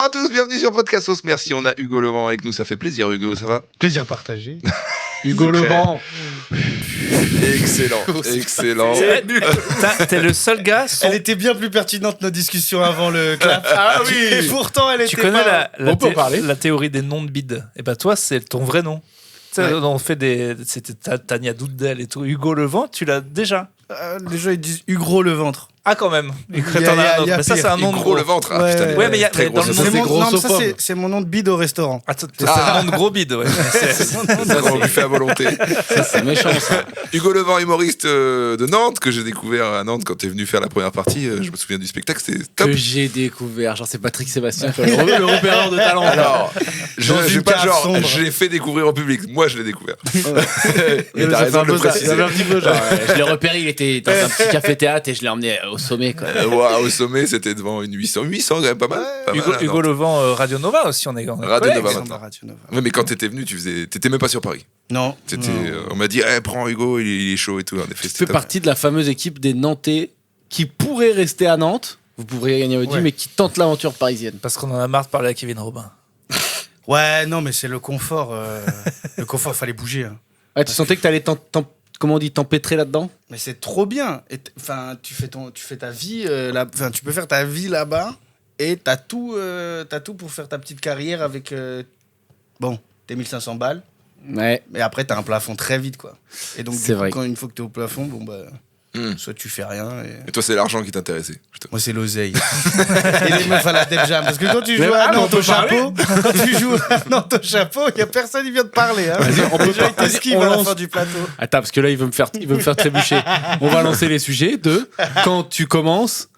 À tous, bienvenue sur Podcastos. Merci, on a Hugo Levent avec nous, ça fait plaisir. Hugo, ça va? Plaisir partagé. Hugo Levent. Excellent. T'es le seul gars. Elle était bien plus pertinente notre discussion avant le clap. Ah oui. Et pourtant, elle était. Tu connais la théorie des noms de bides. Et bah toi, c'est ton vrai nom. Tu sais, on fait c'était Tania Doudel et tout. Hugo Levent, tu l'as déjà. Les gens ils disent Hugo le ventre. Ah, quand même. y a Mais ça, c'est un nom de Hugo gros. le ventre. Ouais, Putain, ouais, mais il y a très dans gros. le Ça, nom c'est des gros. Ça, c'est mon nom de bide au restaurant. C'est un nom de gros bide, ouais. On lui fait à volonté. Ça, c'est méchant, ça. Hugo Levent, humoriste de Nantes, que j'ai découvert à Nantes quand t'es venu faire la première partie. Je me souviens du spectacle, c'était top. Que j'ai découvert. Genre, c'est Patrick Sébastien, le repéreur de talent. Alors, Dans je une pas cave genre, sombre. je l'ai fait découvrir au public. Moi, je l'ai découvert. Et Ça t'as fait raison un de le peu ça. préciser. Ça fait un petit peu genre. Je l'ai repéré, il était dans un petit café-théâtre et je l'ai emmené au sommet, quoi. Au sommet, c'était devant une 800 quand même, pas mal. Pas mal, à Hugo Nantes. Levent, Radio Nova aussi, on est Radio collègues. Nova Ils sont maintenant. dans Radio Nova. Ouais, mais quand t'étais venu, t'étais même pas sur Paris. Non. On m'a dit, prends Hugo, il est chaud et tout. En effet, Tu c'était fais top. partie de la fameuse équipe des Nantais qui pourraient rester à Nantes. Vous pourriez gagner votre vie, Ouais. mais qui tentent l'aventure parisienne. Parce qu'on en a marre de parler à Kevin Robin. Ouais, non, mais c'est le confort. Le confort, fallait bouger. Hein. Ouais, tu sentais que t'allais comment on dit, t'empêtrer là-dedans? Mais c'est trop bien. Enfin, tu fais ta vie. Tu peux faire ta vie là-bas et t'as tout pour faire ta petite carrière avec. Tes 1500 balles. Ouais. Mais après, t'as un plafond très vite, quoi. Et donc, C'est vrai. une fois que t'es au plafond, soit tu fais rien. Et toi, c'est l'argent qui t'intéressait. Putain. Moi, c'est l'oseille. Et les meufs à la Def Jam. Parce que quand tu joues à mais on Nantes peut au chapeau, il y a personne qui vient te parler. Hein. Vas-y, on peut Les gens, ils pas- t'esquivent on à la lance- fin du plateau. Attends, parce que là, il veut me faire trébucher. On va lancer les sujets de quand tu commences.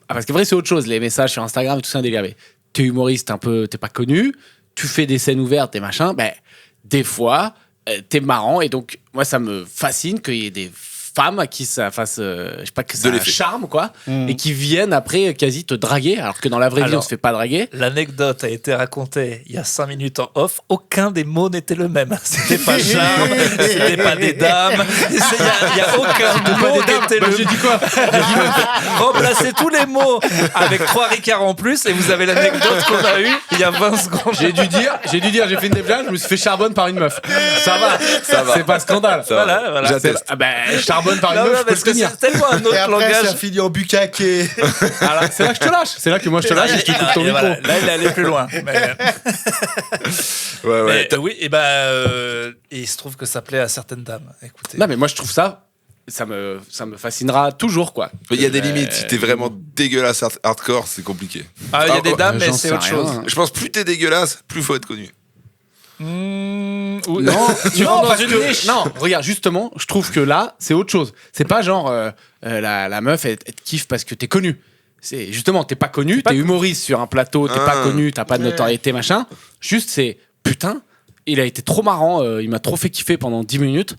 Ah, parce que vrai, c'est autre chose. Les messages sur Instagram et tout ça, un délire. Mais t'es humoriste t'es pas connu, tu fais des scènes ouvertes et machin. Ben, des fois, t'es marrant. Et donc, moi, ça me fascine qu'il y ait des femmes à qui ça fasse, je sais pas, que ça l'effet. charme, quoi. Et qui viennent après quasi te draguer. Alors que dans la vraie vie, on Alors, se fait pas draguer. L'anecdote a été racontée il y a 5 minutes en off. Aucun des mots n'était le même. C'était pas charme, c'était pas des dames. Il y a aucun mot qui était le J'ai dit quoi? Remplacez tous les mots avec 3 ricards en plus et vous avez l'anecdote qu'on a eue il y a 20 secondes. J'ai dû dire, j'ai fait une déplage, je me suis fait charbonne par une meuf. Ça va. C'est pas scandale. Voilà. J'atteste. Ah ben, charbonne par une Non, meuf, non, je peux parce le que tenir. c'est tellement un Et autre après, langage. ça finit en bucaque. Alors, c'est là que je te lâche. C'est là que moi je te lâche et je te coupe ton Et micro. voilà, là, il est allé plus loin. Mais, Ouais. oui, et il se trouve que ça plaît à certaines dames. Écoutez. Non, mais moi je trouve ça me fascinera toujours, quoi. Il y a des limites. Si t'es vraiment dégueulasse hardcore, c'est compliqué. Ah, il y a des dames, mais j'en c'est sais autre rien. chose. Je pense plus t'es dégueulasse, plus faut être connu. Non, tu rentres dans une niche. Non, regarde, justement, je trouve que là, c'est autre chose. C'est pas genre la meuf, elle te kiffe parce que t'es connu. C'est justement, t'es pas connu, t'es humoriste sur un plateau, t'es pas connu, t'as pas de notoriété, machin. Juste, c'est putain, il a été trop marrant, il m'a trop fait kiffer pendant 10 minutes.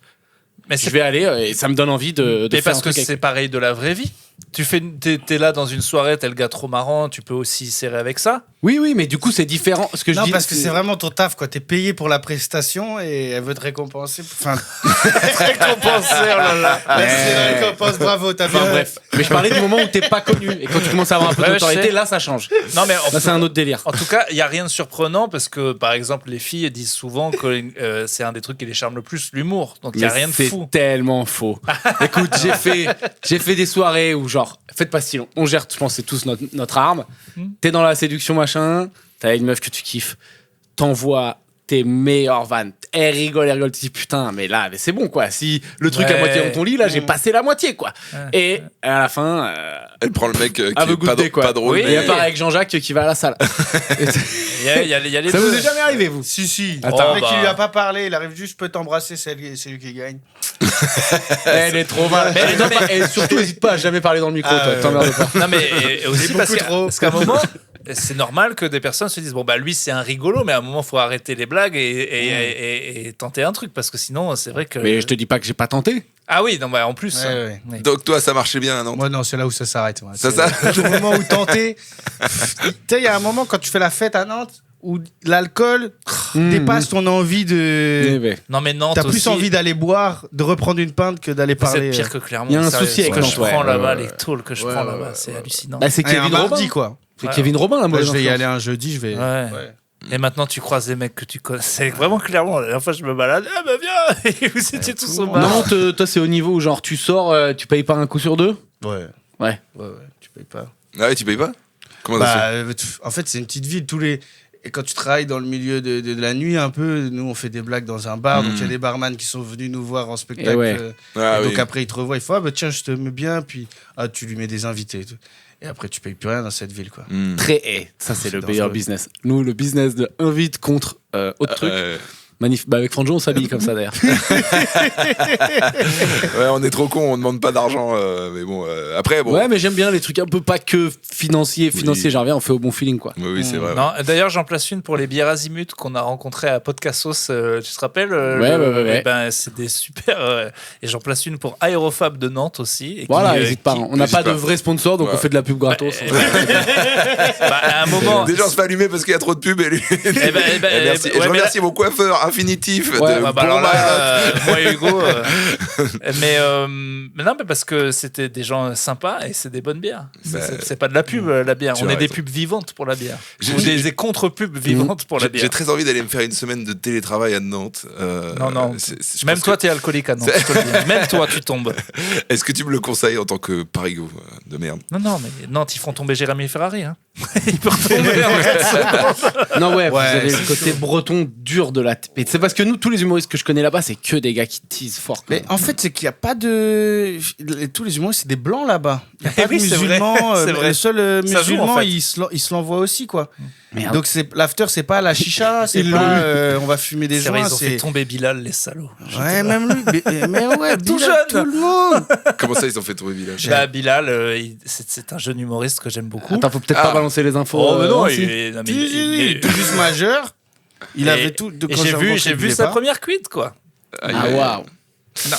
Mais Je vais aller et ça me donne envie de mais faire parce un que truc avec- c'est pareil de la vraie vie. T'es là dans une soirée, t'es le gars trop marrant, tu peux aussi serrer avec ça. Oui, mais du coup, c'est différent. Ce que je Non, dis, parce que c'est vraiment ton taf, quoi. T'es payé pour la prestation et elle veut te récompenser. Enfin, Récompensé, oh là là. c'est la récompense, bravo, t'as Enfin bien. bref. Mais je parlais du moment où t'es pas connu et quand tu commences à avoir un peu de Ouais, je notoriété, sais. là, ça change. Non, mais Là, c'est un autre délire. en tout cas, il n'y a rien de surprenant parce que, par exemple, les filles disent souvent que c'est un des trucs qui les charme le plus, l'humour. Donc, il n'y a Mais rien de c'est fou. tellement faux. Écoute, j'ai fait des soirées où, genre, faites pas si long. On gère, je pense, c'est tous notre arme. T'es dans la séduction, machin. T'as une meuf que tu kiffes. T'envoies tes meilleures vannes. Elle rigole. Tu dis, putain, mais là, mais c'est bon, quoi. Si le truc à Ouais. moitié dans ton lit, là, j'ai passé la moitié, quoi. Et à la fin, Elle prend le mec qui à est good day, quoi. pas drôle. Oui. Et à part avec Jean-Jacques qui va à la salle. Il y a les Ça deux. vous est jamais arrivé, vous? Si. Attends, le mec qui bah. lui a pas parlé, il arrive juste, je peux t'embrasser, c'est lui qui gagne. Elle est trop mal. Mais non, mais- Et surtout, n'hésite pas à jamais parler dans le micro, Ah, toi. T'emmerdes pas. Non, mais et aussi parce trop. qu'à un moment, c'est normal que des personnes se disent bon, bah lui, c'est un rigolo, mais à un moment, il faut arrêter les blagues et tenter un truc parce que sinon, c'est vrai que. Mais je te dis pas que j'ai pas tenté. Ah oui, non, bah en plus. Ouais. Oui. Donc toi, ça marchait bien, non? Moi, non, c'est là où ça s'arrête. Ouais. Ça, C'est au moment où tenter. Tu sais, il y a un moment quand tu fais la fête à Nantes où l'alcool dépasse ton envie de. Non, mais Nantes T'as plus aussi, envie d'aller boire, de reprendre une pinte que d'aller parler. C'est pire que Clermont. Il y a un sérieux. souci avec ce que Nantes, je prends ouais, là-bas, ouais, les tôles que je ouais, prends ouais, là-bas, ouais, c'est ouais. hallucinant. Bah, c'est Un Kevin mardi, Robin. quoi. C'est Ouais. Kevin Robin, la Bah, mauvaise je vais y influence. aller un jeudi, je vais. Ouais. Ouais. Et maintenant, tu croises des mecs que tu connais. C'est vraiment clairement, la dernière fois, je me balade. Ah bah viens. Et vous étiez tous au bar. Non, toi, c'est au niveau où genre tu sors, tu payes pas un coup sur deux. Ouais. Ouais. Tu payes pas. Ah ouais, tu payes pas? Comment ça se fait? En fait, c'est une petite ville. Et quand tu travailles dans le milieu de la nuit, un peu, nous, on fait des blagues dans un bar. Donc, il y a des barman qui sont venus nous voir en spectacle. Et ouais. Ah et donc, oui. après, ils te revoient. Ils font, ah, bah, tiens, je te mets bien. Puis, tu lui mets des invités. Et tout. Et après, tu payes plus rien dans cette ville, quoi. Hmm. Ça, c'est le C'est meilleur dangereux. business. Nous, le business de invite contre autre truc. Avec Franjo, on s'habille comme ça d'ailleurs. Ouais, on est trop con, on demande pas d'argent. Mais bon, après, bon. Ouais, mais j'aime bien les trucs un peu pas que financiers. Oui. J'en reviens, on fait au bon feeling quoi. Oui, c'est vrai. Non, d'ailleurs, j'en place une pour les bières Azimut qu'on a rencontrées à Podcastos. Tu te rappelles Ouais. Eh ben, c'est des super. Et j'en place une pour Aérofab de Nantes aussi. Et Voilà, qui, n'hésite pas. On n'a n'hésite pas de pas. vrai sponsor, donc Ouais. on fait de la pub gratos. à un moment. Déjà, on se fait allumer parce qu'il y a trop de pubs. Et merci. Et je remercie mon coiffeur infinitif. Ouais, de bah, alors là, Bourg-Maroc. moi et Hugo. Mais non, mais parce que c'était des gens sympas et c'est des bonnes bières. Bah, C'est pas de la pub, la bière. tu On as est des raison. pubs vivantes pour la bière. J'ai- On est des contre-pubs vivantes pour la J'ai bière. très envie d'aller me faire une semaine de télétravail à Nantes. Non. Je Même pense toi, que- t'es alcoolique à Nantes. je te le dis. Même toi, tu tombes. Est-ce que tu me le conseilles en tant que parigo de merde? Non, mais Nantes, ils font tomber Jérémy Ferrari. Hein. Il peut retomber en 4 secondes. Non, ouais, vous Ouais, avez le c'est côté breton dur de la. Mais c'est parce que nous, tous les humoristes que je connais là-bas, c'est que des gars qui teasent fort. Mais en fait, c'est qu'il n'y a pas de. Tous les humoristes, c'est des blancs là-bas. Il n'y a pas oui, de c'est vrai, musulmans. c'est vrai. Le seul Ça joue, musulman, en fait. il se l'envoie aussi, quoi. Merde. Donc, l'after, c'est pas la chicha, c'est pas on va fumer des C'est vrai, joints. ils ont fait tomber Bilal, les salauds. Ouais, même lui. Mais ouais, Tout Bilal, jeune. tout le monde. Comment ça, ils ont fait tomber village? Bah, Bilal, c'est un jeune humoriste que j'aime beaucoup. Attends, faut peut-être Ah. pas balancer les infos. Oh, mais non, si. non, mais Il est tout juste majeur. Il Et- avait tout. Et j'ai vu sa première cuite, quoi. Ah, waouh. Non.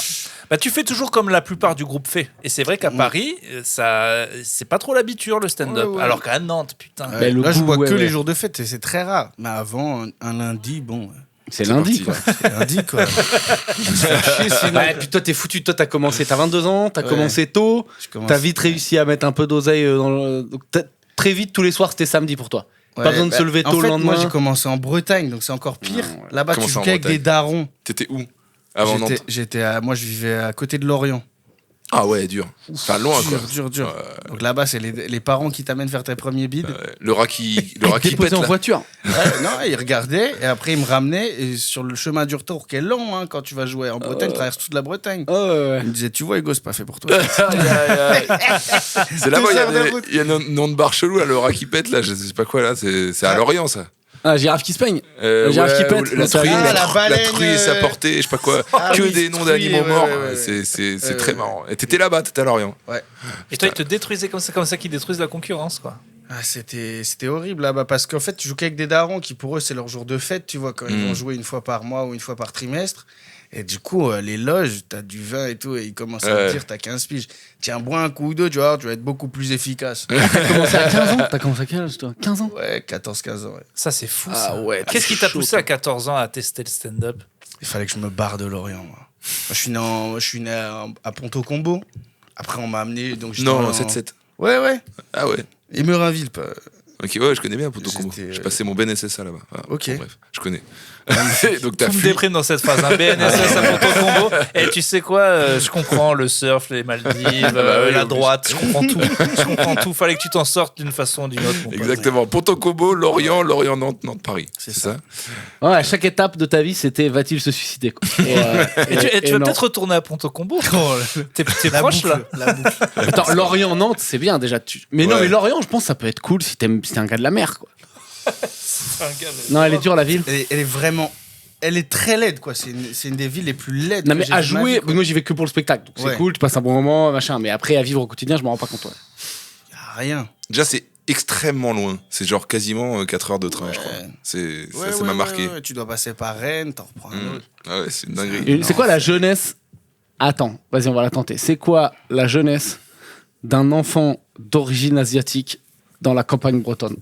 Bah, tu fais toujours comme la plupart du groupe fait. Et c'est vrai qu'à Paris, ça, c'est pas trop l'habitude, le stand-up. Ouais. Alors qu'à Nantes, putain. Ben, le Là, je goût, vois ouais, que ouais. les jours de fête, et c'est très rare. Mais avant, un lundi, bon, C'est C'est lundi, parti. quoi. c'est lundi, quoi. On se fait chier, sinon. Ouais, puis toi, t'es foutu. Toi, t'as commencé, t'as 22 ans, t'as Ouais. commencé tôt, Je commence- t'as vite réussi à mettre un peu d'oseille dans le. Donc, très vite, tous les soirs, c'était samedi pour toi. Ouais, Pas besoin de se lever en tôt fait, le lendemain. Moi, j'ai commencé en Bretagne, donc c'est encore pire. Ouais. Là-bas, Comment tu ça, en joues avec Bretagne des darons. T'étais où? Avant Nantes. Moi, je vivais à côté de Lorient. Ah ouais, dur. Enfin, loin, quoi. Dur. Donc là-bas, c'est les parents qui t'amènent faire tes premiers bides. Le rat qui T'es pète, posé en là. voiture. Non, ils regardaient et après ils me ramenaient. Et sur le chemin du retour, qui est long hein, quand tu vas jouer en Bretagne, tu traverses toute la Bretagne. Oh, ouais. Ils me disaient, tu vois, Hugo, c'est pas fait pour toi. C'est là-bas, 2 heures de route. il y a un nom de bar chelou, là, le rat qui pète, là, je sais pas quoi, là, c'est à Lorient, ça. Ah, girafe qui se peigne. Girafe qui pète, ou la ça truie, arrive. Ah, la baleine, la truie et sa portée, je sais pas quoi, Ah que oui, des noms truie, d'animaux ouais, morts, ouais, ouais. c'est Ouais, très ouais. marrant. Et t'étais là-bas, t'étais à Lorient. Et toi, ils te détruisaient comme ça qu'ils détruisent la concurrence, quoi. Ah, c'était horrible là-bas parce qu'en fait, tu joues qu'avec des darons qui pour eux, c'est leur jour de fête, tu vois, quand ils vont jouer une fois par mois ou une fois par trimestre. Et du coup, les loges, t'as du vin et tout, et ils commencent à Ouais. te dire, t'as 15 piges. Tiens, bois un coup ou deux, tu vas être beaucoup plus efficace. T'as commencé à 15 ans. T'as commencé à quel âge, toi 15 ans. Ouais, 14-15 ans, ouais. Ça, c'est fou, Ah ça. ouais, Qu'est-ce qui t'a chaud, poussé à 14 ans à tester le stand-up? Il fallait que je me barre de Lorient, moi. Je suis né à Ponto-Combo. Après, on m'a amené. Donc j'étais Non, en- 7-7. Ouais. Ah ouais. Et Meurinville, pas. Ok, ouais, je connais bien Ponto Combo. J'étais, J'ai passé mon BNSSA là-bas. Ah, Ok. bon, bref, je connais. Donc t'as Tout me fui. déprime dans cette phase. Un BNSS à Ponto Combo. Et tu sais quoi, je comprends le surf, les Maldives, oui, la oui. droite, je comprends tout. Je comprends tout. Fallait que tu t'en sortes d'une façon ou d'une autre. mon pote. Exactement. Ponto Combo, Lorient, Lorient-Nantes, Nantes-Paris. C'est ça? Ouais, à chaque étape de ta vie, c'était va-t-il se suicider quoi. Et tu vas non. peut-être retourner à Ponto Combo. T'es La proche boucle, là. la boucle. Attends, Lorient-Nantes, c'est bien déjà. Mais non, Ouais. mais Lorient, je pense que ça peut être cool si t'es un gars de la mer quoi. Non, elle est dure la ville. Elle est vraiment. Elle est très laide, quoi. C'est une des villes les plus laides. Non que mais j'ai à vues de ma jouer, vie, quoi. moi j'y vais que pour le spectacle, donc c'est Ouais. cool, tu passes un bon moment, machin. Mais après à vivre au quotidien, je m'en rends pas compte. Ouais. Y a rien. Déjà, c'est extrêmement loin. C'est genre quasiment 4 heures de train, je crois. Ça m'a marqué. ouais. Tu dois passer par Rennes, t'en reprends un autre. Ah ouais, c'est une dinguerie. Et Non, c'est quoi la c'est- jeunesse? Attends, vas-y, on va la tenter. C'est quoi la jeunesse d'un enfant d'origine asiatique dans la campagne bretonne?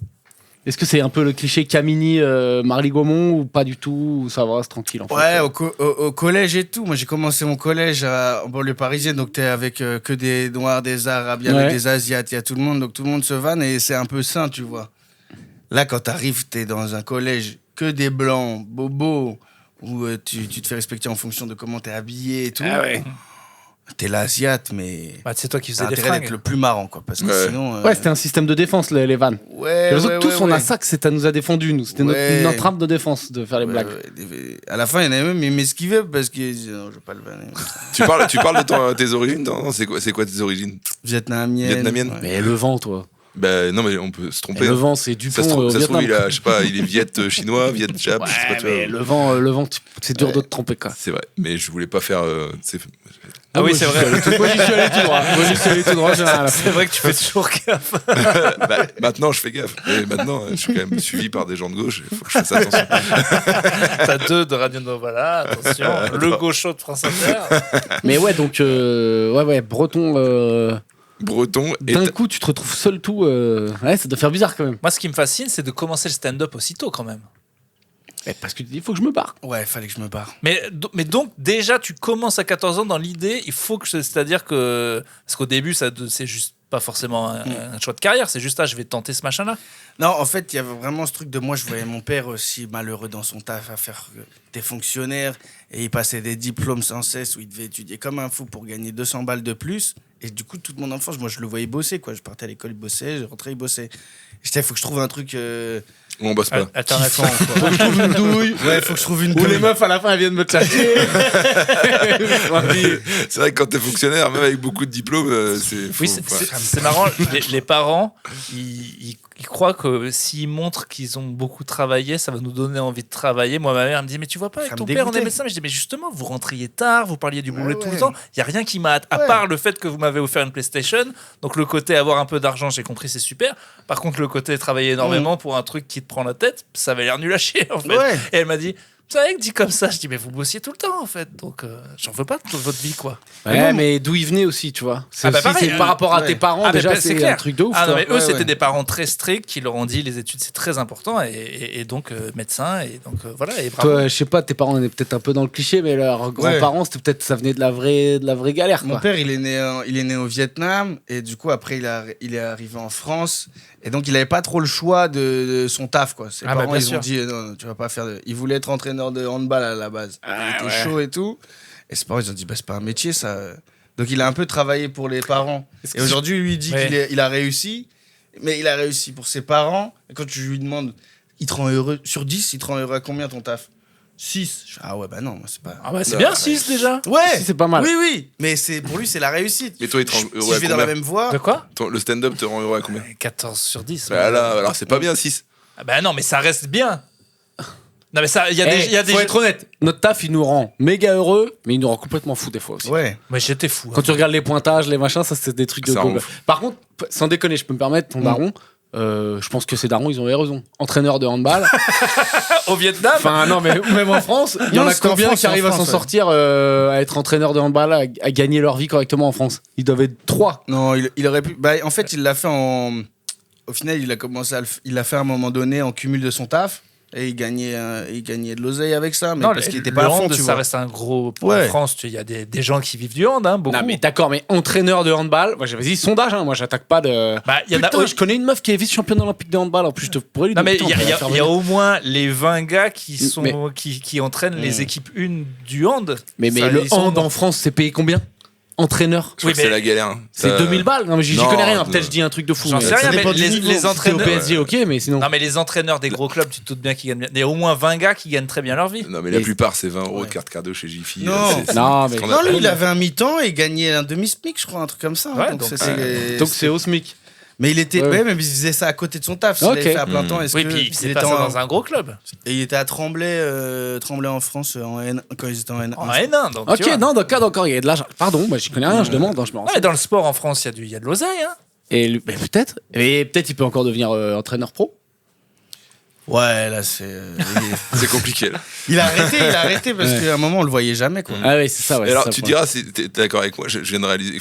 Est-ce que c'est un peu le cliché Camini, Marly Gaumont ou pas du tout, ou ça va, c'est tranquille en fait? Ouais, au collège et tout. Moi, j'ai commencé mon collège en banlieue parisienne, donc t'es avec que des Noirs, des Arabes, il y avait des Asiates, il y a tout le monde, donc tout le monde se vanne et c'est un peu sain, tu vois. Là, quand t'arrives, t'es dans un collège que des Blancs, bobos, où tu te fais respecter en fonction de comment t'es habillé et tout. Ah ouais. T'es l'Asiate, mais Bah, c'est toi qui t'as faisais des intérêt d'être fringues. le plus marrant, quoi, parce que Ouais. sinon... Ouais, c'était un système de défense, les vannes. Ouais, Et les autres, ouais, tous, ouais, on a ouais. ça, que ça nous a défendu, nous. C'était Ouais. notre arme de défense, de faire les Ouais, blagues. ouais. À la fin, il y en avait même, ils m'esquivaient parce que non, je vais pas le vanner. Tu parles de tes origines? Non, c'est quoi tes origines? Vietnamienne. Ouais. Mais le vent, toi. Ben non, mais on peut se Et tromper. le vent, c'est Dupont Ça se trouve, au Vietnam. il a, je sais pas, il est viet chinois, viet jap, je sais pas, Ouais, tu vois. mais le vent, c'est dur de te tromper, quoi. C'est vrai, mais je voulais pas faire. Ah oui, c'est vrai. Moi, j'y suis allé tout droit. J'en ai rien à foutre. C'est vrai que tu fais toujours gaffe. Bah, maintenant, je fais gaffe. Et maintenant, je suis quand même suivi par des gens de gauche. Il faut que je fasse attention. T'as 2 de Radio Nova là, attention. Le gaucho de France Inter. Mais ouais, donc, ouais, breton. Breton et D'un coup, tu te retrouves seul tout. Ouais, ça doit faire bizarre quand même. Moi, ce qui me fascine, c'est de commencer le stand-up aussitôt quand même. Parce que tu dis, il faut que je me barre. Ouais, fallait que je me barre. Mais donc, déjà, tu commences à 14 ans dans l'idée, il faut que. C'est-à-dire que. Parce qu'au début, c'est juste pas forcément un choix de carrière, c'est juste, je vais tenter ce machin-là. Non, en fait, il y avait vraiment ce truc de moi, je voyais mon père aussi malheureux dans son taf à faire des fonctionnaires et il passait des diplômes sans cesse où il devait étudier comme un fou pour gagner 200 balles de plus. Et du coup, toute mon enfance, moi, je le voyais bosser, quoi. Je partais à l'école, il bossait, je rentrais, il bossait. Il faut que je trouve un truc on bosse pas. Alternatif. kiffant, quoi. Je trouve une douille. Ouais, faut que je trouve une Ou les douille. meufs à la fin elles viennent me chercher. C'est vrai que quand t'es fonctionnaire, même avec beaucoup de diplômes, c'est. Oui, faut- c'est marrant. Les parents, ils croient que s'ils montrent qu'ils ont beaucoup travaillé, ça va nous donner envie de travailler. Moi, ma mère me dit, mais tu vois pas, avec Ça ton me père, on est dégoûtait. médecin. Mais je dis, mais justement, vous rentriez tard, vous parliez du boulot tout le ouais. temps. Il y a rien qui m'a hâte, à Ouais. part le fait que vous m'avez offert une PlayStation. Donc le côté avoir un peu d'argent, j'ai compris, c'est super. Par contre, le côté travailler énormément pour un truc qui te prend la tête, ça avait l'air nul à chier, en fait. Ouais. Et elle m'a dit, vous savez que dit comme ça, je dis, mais vous bossiez tout le temps, en fait. Donc, j'en veux pas de votre vie, quoi. Ouais, mais d'où ils venaient aussi, tu vois. C'est Ah bah aussi, pareil, c'est par rapport à ouais. tes parents, Ah, mais déjà, c'est c'est clair. un truc de ouf. Ah non, toi. mais eux, Ouais, c'était ouais. des parents très stricts qui leur ont dit les études, c'est très important. Et donc, médecin. Et donc, voilà. Et bravo. Toi, je sais pas, tes parents, on est peut-être un peu dans le cliché, mais leurs grands-parents, c'était peut-être, ça venait de la vraie galère, Mon quoi. père, il est né au Vietnam et du coup après il est arrivé en France et donc il avait pas trop le choix de son taf, quoi. Ses Ah bah, parents bien ils sûr. ont dit non, tu vas pas faire il voulait être entraîneur de handball à la base. Il était chaud et tout et ses parents ils ont dit bah c'est pas un métier ça. Donc il a un peu travaillé pour les parents et aujourd'hui lui il dit Ouais. qu'il a réussi, mais il a réussi pour ses parents et quand tu lui demandes il te rend heureux sur 10, il te rend heureux à combien ton taf? 6. Ah ouais bah non, moi c'est pas. Ah bah, c'est Non, bien ouais. 6 déjà. Ouais, Si, c'est pas mal. Oui, mais pour lui, c'est la réussite. Mais toi, il te rend Si heureux à je vais dans la combien même voie, De quoi Le stand-up te rend heureux à combien? 14 sur 10. Bah là, alors c'est pas bien 6. Ah bah non, mais ça reste bien. Non, mais ça, il y a Eh, des. Il y a des faut être honnête, notre taf, il nous rend méga heureux, mais il nous rend complètement fou des fois aussi. ouais. Mais j'étais fou. Quand tu regardes les pointages, les machins, ça, c'est des trucs de Ça rend gobe. fou. Par contre, sans déconner, je peux me permettre, ton daron, je pense que ces darons, ils ont eu raison. Entraîneur de handball. Au Vietnam. Enfin, non, mais même en France, il y en Non, a c'était en combien France, qui arrivent en à s'en France, ouais. sortir, à être entraîneur de handball, à gagner leur vie correctement en France? Ils doivent être 3. Non, il aurait pu. Bah, en fait, il l'a fait en. Au final, il a commencé il l'a fait à un moment donné en cumul de son taf et il gagnait de l'oseille avec ça, mais Non, parce qu'il le était pas à fond, hand, tu ça vois. reste un gros. Pour Ouais. la France, il y a des gens qui vivent du hand, hein, beaucoup. Non, mais d'accord, mais entraîneur de handball, moi, vas-y, sondage, hein, moi, j'attaque pas de. Bah, il y en a. Putain, je connais une meuf qui est vice-championne olympique de handball, en plus, je te pourrais lui Non, dire. mais putain, il y, on va la faire a venir. au moins les 20 gars qui Mais- qui entraînent les équipes 1 du hand. Mais Ça, le ils sont hand en France, c'est payé combien? Entraîneur? Je crois que c'est la galère. hein. C'est Ça- 2000 balles? Non, mais j'y Non, connais rien, non. peut-être je dis un truc de fou. J'en mais- sais rien, mais dépend du les niveau. Si t'es au entraîneurs. PSG, ok, mais sinon. Non, mais les entraîneurs des gros clubs, tu te doutes bien qu'ils gagnent bien. Il y a au moins 20 gars qui gagnent très bien leur vie. Non, mais la Mais- plupart, c'est 20 euros de carte cadeau chez Jiffy. Non. c'est- Non, mais- scandaleux. Non, lui, il avait un mi-temps et il gagnait un demi-SMIC, je crois, un truc comme ça. Ouais, donc donc, c'était- Donc c'est au SMIC. Mais il était. Ouais. Ouais, mais il faisait ça à côté de son taf. S'il Ok. l'avait fait à plein temps, est-ce Oui, que. puis il s'est était passé en- dans un gros club. Et il était à Tremblay en France en N... quand ils étaient en N1. En N1, donc. tu Ok, vois. non, d'accord, il y a de l'argent. Pardon, moi j'y connais rien, je demande, hein, je me renseigne. Ouais, dans le sport en France, il y a de l'oseille. Hein. Et peut-être il peut encore devenir entraîneur pro. Ouais, là, c'est. C'est compliqué. Là. Il a arrêté parce qu'à un moment, on le voyait jamais, quoi. Ah oui, c'est ça. Ouais, Et alors, c'est ça, tu le diras, t'es d'accord avec moi, je viens de réaliser,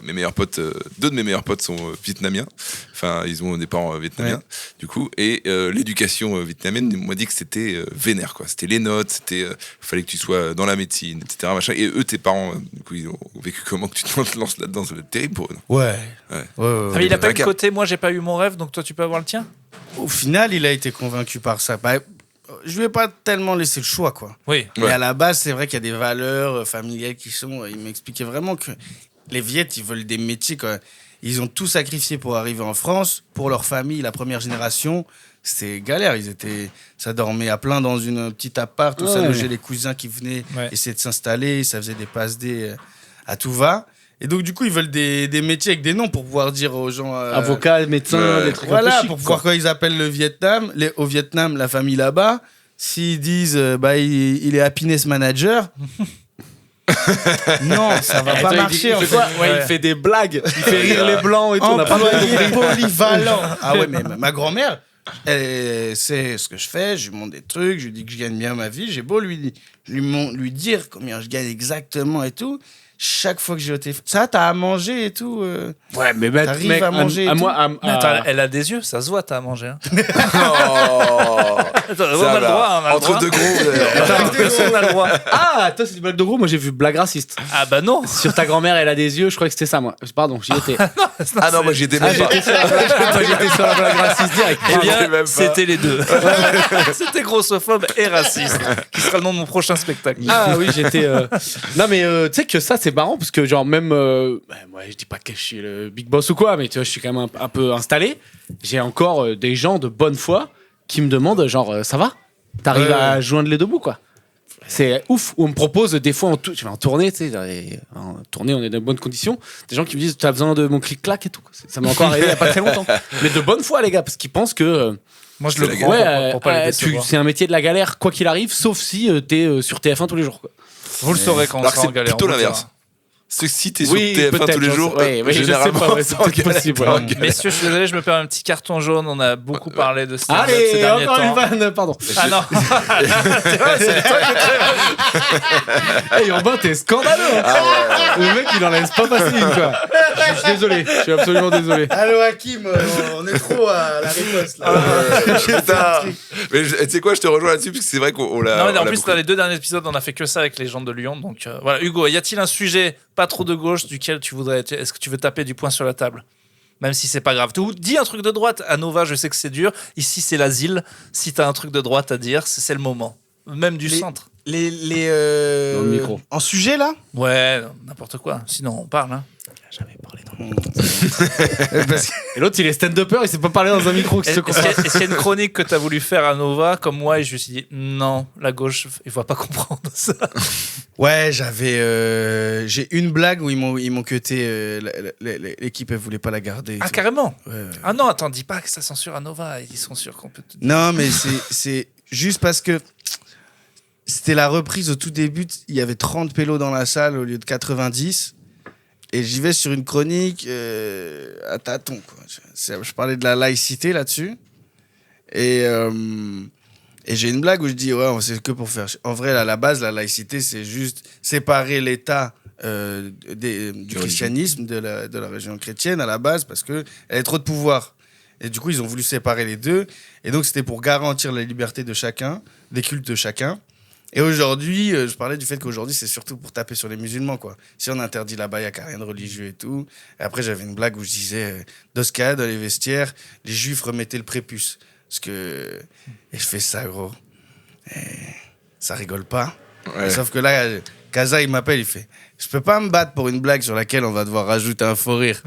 mes meilleurs potes, deux de mes meilleurs potes sont vietnamiens. Enfin, ils ont des parents vietnamiens, du coup. Et l'éducation vietnamienne m'a dit que c'était vénère, quoi. C'était les notes, fallait que tu sois dans la médecine, etc. Machin. Et eux, tes parents, du coup, ils ont vécu comment que tu te lances là-dedans? C'est terrible pour eux. Non Ouais. Mais il a pas eu le D'accord. côté, moi j'ai pas eu mon rêve, donc toi tu peux avoir le tien. Au final, il a été convaincu par ça. Bah, je lui ai pas tellement laissé le choix, quoi. Oui. Mais à la base, c'est vrai qu'il y a des valeurs familiales qui sont. Il m'expliquait vraiment que les Viets, ils veulent des métiers, quoi. Ils ont tout sacrifié pour arriver en France. Pour leur famille, la première génération, c'était galère. Ça dormait à plein dans une petite appart où ça logeait les cousins qui venaient essayer de s'installer. Ça faisait des passe-dés à tout va. Et donc, du coup, ils veulent des métiers avec des noms pour pouvoir dire aux gens. Avocat, médecin, des trucs un peu voilà, chics, pour quoi. pouvoir, quand ils appellent le Vietnam, au Vietnam, la famille là-bas, s'ils disent il est happiness manager. Non, ça va pas marcher. En fait. Il fait des blagues, il fait rire les blancs et tout. On n'a pas Employé polyvalent. Ah ouais, mais ma grand-mère, elle sait ce que je fais, je lui montre des trucs, je lui dis que je gagne bien ma vie, j'ai beau lui dire combien je gagne exactement et tout. Chaque fois que j'ai au téléphone, ça, t'as à manger et tout. Ouais, mais t'arrives mec, à manger. à et moi, Mais attends, elle a des yeux, ça se voit, t'as à manger. Hein. Oh, Attends, on a le droit, on a le entre droit. deux gros. Attends, on a le droit. Ah, toi, c'est du blague de gros. Moi, j'ai vu blague raciste. Ah bah non. Sur ta grand-mère, elle a des yeux. Je crois que c'était ça, moi. Pardon, j'y étais. Ah non, moi j'étais même pas. J'étais sur la blague raciste direct. Eh bien, même pas. c'était les deux. C'était grossophobe et raciste, qui sera le nom de mon prochain spectacle. Ah oui, j'étais. Non, mais tu sais que ça, c'est marrant parce que, genre, même. Moi, je dis pas que je suis le big boss ou quoi, mais tu vois, je suis quand même un peu installé. J'ai encore des gens de bonne foi qui me demandent, genre, ça va? T'arrives à joindre les deux bouts, quoi. C'est ouf. Où on me propose des fois, je vais en tournée, tu sais, en tournée, on est dans de bonnes conditions. Des gens qui me disent, t'as besoin de mon clic-clac et tout. Ça m'est encore arrivé il y a pas très longtemps. Mais de bonne foi, les gars, parce qu'ils pensent que. Moi, je le C'est prends pour pas les décevoir. c'est un métier de la galère, quoi qu'il arrive, sauf si t'es sur TF1 tous les jours, quoi. Vous le saurez quand on Alors que sera en c'est galère. plutôt on le l'inverse. dira. C'est que si t'es sur TF1 tous les j'en jours, sais- je sais généralement, pas, c'est peut-être possible. t'es en Ouais. galère. Messieurs, je suis désolé, je me permets un petit carton jaune. On a beaucoup parlé de stand-up ces Allez, derniers encore une temps. vanne, pardon. Ah non. C'est vrai, c'est toi qui es très Hey, Urbain, t'es scandaleux. Hein. Le mec, il en laisse pas passer une, quoi. Je suis désolé, je suis absolument désolé. Allô Hakim, on est trop à la riposte là. Putain. Mais tu sais quoi, je te rejoins là-dessus parce que c'est vrai qu'on l'a. Non, mais en on l'a plus, beaucoup- dans les 2 derniers épisodes, on a fait que ça avec les gens de Lyon. Donc voilà, Hugo, y a-t-il un sujet pas trop de gauche duquel tu voudrais. Est-ce que tu veux taper du poing sur la table? Même si c'est pas grave. Dis un truc de droite. À Nova, je sais que c'est dur. Ici, c'est l'asile. Si t'as un truc de droite à dire, c'est le moment. Même du centre. Dans le micro. En sujet là. Ouais, n'importe quoi. Sinon, on parle. Hein. Jamais parlé dans le Parce que- Et l'autre, il est stand-upper, il sait pas parler dans un micro. Est-ce qu'il y a une chronique que t'as voulu faire à Nova comme moi et je me suis dit non, la gauche, il va pas comprendre ça. Ouais, j'ai une blague où ils m'ont cuté. L'équipe elle voulait pas la garder. et Ah tout. carrément. Ouais, ouais. Ah non, attends, dis pas que ça censure à Nova. Ils sont sûrs qu'on peut. Non, mais c'est juste parce que c'était la reprise au tout début. Il y avait 30 pélos dans la salle au lieu de 90. Et j'y vais sur une chronique à tâtons, quoi. Je parlais de la laïcité là-dessus. Et j'ai une blague où je dis, ouais, c'est que pour faire. En vrai, à la base, la laïcité, c'est juste séparer l'État du christianisme, de la religion chrétienne à la base, parce qu'elle a trop de pouvoir. Et du coup, ils ont voulu séparer les deux. Et donc, c'était pour garantir la liberté de chacun, des cultes de chacun. Et aujourd'hui, je parlais du fait qu'aujourd'hui, c'est surtout pour taper sur les musulmans, quoi. Si on interdit la baya, qu'il n'y a rien de religieux et tout. Et après, j'avais une blague où je disais, dans ce cas, dans les vestiaires, les juifs remettaient le prépuce. Parce que... Et je fais ça, gros. Et ça rigole pas. Ouais. Sauf que là, Kaza, il m'appelle, il fait, je peux pas me battre pour une blague sur laquelle on va devoir rajouter un faux rire.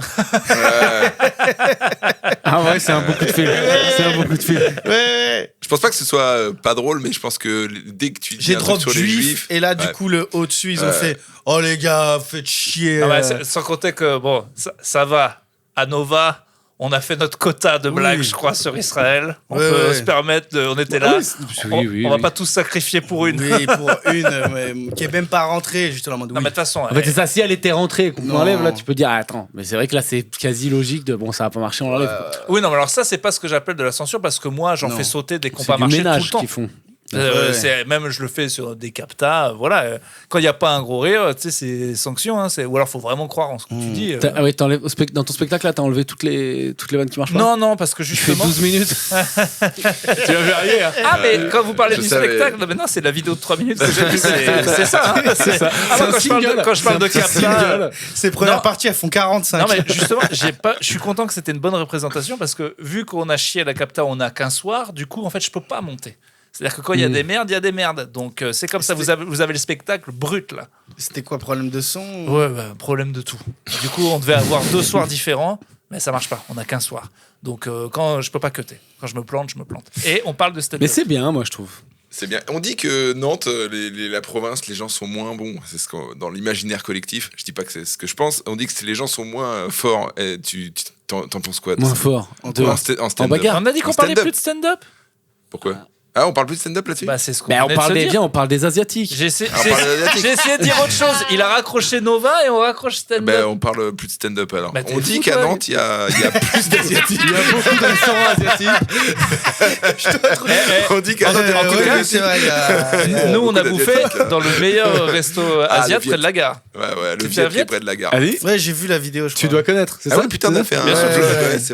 Ah ouais, c'est un beau coup de fil. C'est un beau coup de fil. Ouais. Je pense pas que ce soit pas drôle, mais je pense que dès que tu dis J'ai un trop truc de sur les juifs, juifs, et là, du ouais. coup, le au-dessus, ils ont fait, oh les gars, faites chier. Ah bah, sans compter que bon, ça va. À Nova, On a fait notre quota de blagues, je crois, sur Israël. On peut se permettre on était là. On va pas tous sacrifier pour une. Oui, pour une mais, qui est même pas rentrée, juste en mode. Non, mais de toute façon. En fait, c'est ça. Si elle était rentrée, qu'on l'enlève, là, tu peux dire, attends. Mais c'est vrai que là, c'est quasi logique de, bon, ça va pas marcher, on l'enlève. Oui, non, mais alors ça, c'est pas ce que j'appelle de la censure parce que moi, j'en fais sauter dès qu'on C'est pas du marcher tout ménage le temps. qu'ils font. Même je le fais sur des captas, voilà. Quand il n'y a pas un gros rire, tu sais, c'est sanction. Hein, ou alors faut vraiment croire en ce que tu dis. Ah ouais, dans ton spectacle là, t'as enlevé toutes les vannes qui marchent pas. Non, parce que Tu fais justement. 12 minutes. Tu vas verrier. Hein. Ah, mais quand vous parlez Je du savais. spectacle, non, c'est la vidéo de 3 minutes que j'ai vue, c'est ça. Hein. C'est ça. Ah, moi, C'est quand je parle de capta. Ces premières Non. parties, elles font 45. Non, mais justement, je suis content que c'était une bonne représentation parce que vu qu'on a chié à la capta, on n'a qu'un soir, du coup, en fait, je peux pas monter. C'est-à-dire que quand il y a des merdes, il y a des merdes. Donc, c'est comme ça, vous avez le spectacle brut, là. C'était quoi, problème de son Ouais, problème de tout. Du coup, on devait avoir 2 soirs différents, mais ça marche pas. On a qu'un soir. Donc, quand je peux pas cutter. Quand je me plante, je me plante. Et on parle de stand-up. Mais c'est bien, moi, je trouve. C'est bien. On dit que Nantes, la province, les gens sont moins bons. C'est dans l'imaginaire collectif. Je dis pas que c'est ce que je pense. On dit que les gens sont moins forts. Et t'en penses quoi de Moins ça fort. En stand-up. bagarre. On a dit qu'on En parlait stand-up. plus de stand-up. Pourquoi on parle plus de stand-up là-dessus Bah, c'est ce qu'on Mais on venait de parle se des dire. viens, on parle des asiatiques. J'ai essayé, On parle d'asiatique. j'ai essayé de dire autre chose. Il a raccroché Nova et on raccroche stand-up. Ben, on parle plus de stand-up alors. Bah, t'es On dit fou, qu'à toi. Nantes, il y a plus d'asiatiques. Il y a beaucoup de restaurants asiatiques. On dit qu'à Nantes, il y a beaucoup ouais, d'asiatiques. c'est vrai, il y a- Nous, on a beaucoup bouffé d'asiatiques. dans le meilleur resto asiat le Viet. près de la gare. Ouais, le Tu Viet fais un qui est Viet près de la gare. Allez, Ouais, j'ai vu la vidéo, je tu crois. dois connaître, c'est Ah ça ouais, putain, on a fait un. Bien sûr.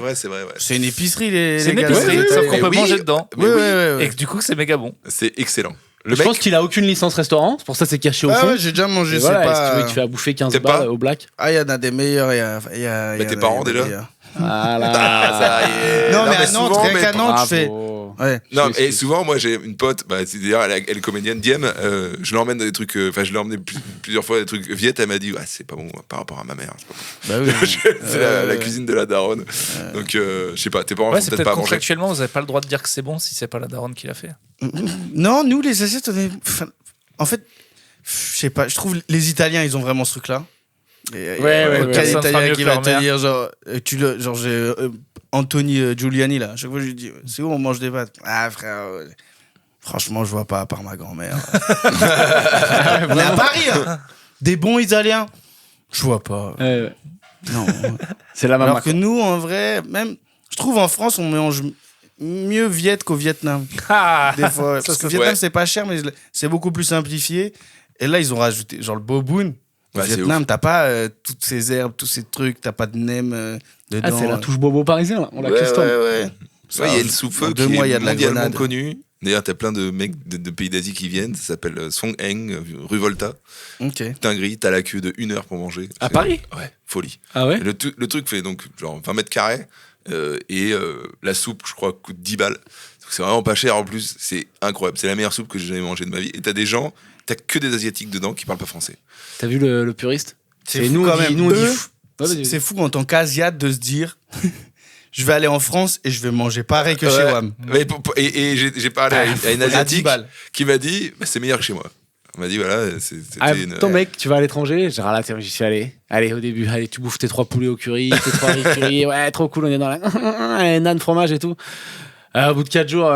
Ouais, c'est vrai, ouais. C'est une épicerie, les C'est une gars. épicerie, Ouais, sauf ouais, qu'on Mais peut oui. manger dedans. Mais ouais, oui, ouais, ouais. Et que du coup, c'est méga bon. c'est excellent. Le Je mec, pense qu'il a aucune licence restaurant, c'est pour ça que c'est caché au Ah fond. ouais, j'ai déjà mangé, Et c'est voilà, et pas... si tu veux, tu fais à bouffer 15 T'aimes balles pas au black. Ah, il y en a des meilleurs, il y a Mais tes parents, déjà Voilà. ça y est. Non, mais à Nantes, souvent, rien mais- qu'à Nantes, je fais... Bravo. Ouais. Non, Je sais et souvent, moi, j'ai une pote, d'ailleurs, elle est comédienne, Diem, je l'emmène dans des trucs, je l'ai emmené plusieurs fois dans des trucs Viet, elle m'a dit, c'est pas bon par rapport à ma mère. C'est pas bon. Bah oui. C'est la cuisine de la daronne. Donc, je sais pas, tes parents Ouais, font c'est peut-être peut-être pas à manger. contractuellement, vous n'avez pas le droit de dire que c'est bon si c'est pas la daronne qui l'a fait. Non, nous, les assiettes, en fait, je sais pas, je trouve les Italiens, ils ont vraiment ce truc-là. Ouais, Quel personne fera Italien mieux qui que va leur te mère. dire, genre, j'ai Anthony Giuliani, là. À chaque fois, je lui dis, c'est où on mange des pâtes? Ah, frère, franchement, je vois pas, à part ma grand-mère. On est à Paris, hein. Des bons Italiens, je vois pas. Ouais. Non. C'est la maman. Alors que nous, en vrai, même, je trouve en France, on mange mieux Viet qu'au Vietnam. Ah Des fois. Parce qu'au c'est Vietnam, vrai. c'est pas cher, mais c'est beaucoup plus simplifié. Et là, ils ont rajouté, genre le boboon. Au Ouais, c'est Vietnam, t'as pas toutes ces herbes, tous ces trucs, t'as pas de nem dedans. Ah, c'est la touche bobo parisien, là. On la Ouais, custom. ouais. Ouais, il y a une soupe-feu Dans 2 qui mois, il y est a de la mondialement grenade. connue. D'ailleurs, t'as plein de mecs de pays d'Asie qui viennent. Ça s'appelle Song Heng, rue Volta. Ok. Dinguerie, t'as la queue de 1 heure pour manger. À Paris Ouais, folie. Ah ouais. Le truc fait donc genre 20 mètres carrés et la soupe, je crois, coûte 10 balles. Donc c'est vraiment pas cher en plus, c'est incroyable. C'est la meilleure soupe que j'ai jamais mangée de ma vie. Et t'as que des Asiatiques dedans qui parlent pas français. T'as vu le puriste C'est Et fou nous, quand on dit- même. nous, on dit Eux, fou. Ouais, vas-y, vas-y. c'est fou en tant qu'Asiate de se dire je vais aller en France et je vais manger pareil que chez Ouais. WAM. Mais et j'ai parlé à une À 10 Asiatique balles. qui m'a dit c'est meilleur que chez moi. Elle m'a dit voilà, c'était Ah, une. ton mec, tu vas à l'étranger? Genre là, j'y suis allé. Allez, au début, allez, tu bouffes tes 3 poulets au curry, tes 3 riz curry. Ouais, trop cool, on est dans la. Allez, nan, fromage et tout. Au bout de 4 jours,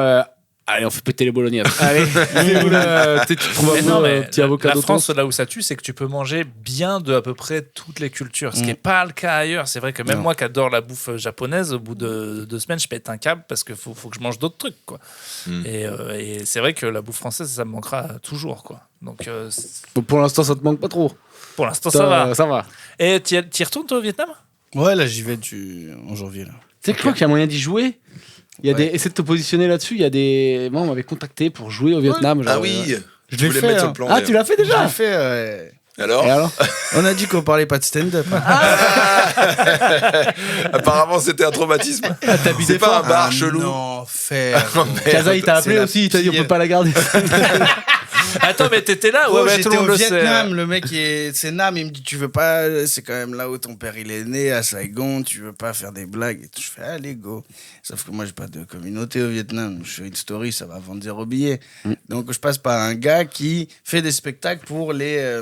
allez, on fait péter les bolognaises. Allez, c'est où, là, tu trouves Mais un non, peu, mais petit avocat la de France, toast. là où ça tue, c'est que tu peux manger bien de à peu près toutes les cultures, ce qui Mm. n'est pas le cas ailleurs. C'est vrai que même Non. moi qui adore la bouffe japonaise, au bout de 2 semaines, je pète un câble parce qu'il faut que je mange d'autres trucs. Quoi. Mm. Et c'est vrai que la bouffe française, ça me manquera toujours. Quoi. Donc Bon, pour l'instant, ça te manque pas trop. pour l'instant, ça va. Ça va. Et tu y retournes toi au Vietnam? Ouais, là, j'y vais en janvier. Là. Tu sais que je crois qu'il y a moyen d'y jouer. Il y a Ouais. essaie de te positionner là-dessus. Il y a des. Moi, on m'avait contacté pour jouer au Vietnam. genre, Ah oui, Je je l'ai voulais fait, mettre sur hein. le plan. Ah, tu l'as fait J'ai déjà? fait, ouais. Alors Et alors? On a dit qu'on parlait pas de stand-up. hein. Apparemment, c'était un traumatisme. t'habitais C'est pas un fort? bar Un chelou. enfer. Kaza, il t'a C'est appelé la aussi. Il t'a dit, on pire. peut pas la garder. Attends, mais t'étais là? Oh, Ouais, tout j'étais le monde au le sait. Vietnam, le mec c'est Nam, il me dit tu veux pas, c'est quand même là où ton père il est né à Saigon, tu veux pas faire des blagues et tout. Je fais allez go. Sauf que moi j'ai pas de communauté au Vietnam, je fais une story, ça va vendre 0 billets. Donc je passe par un gars qui fait des spectacles pour les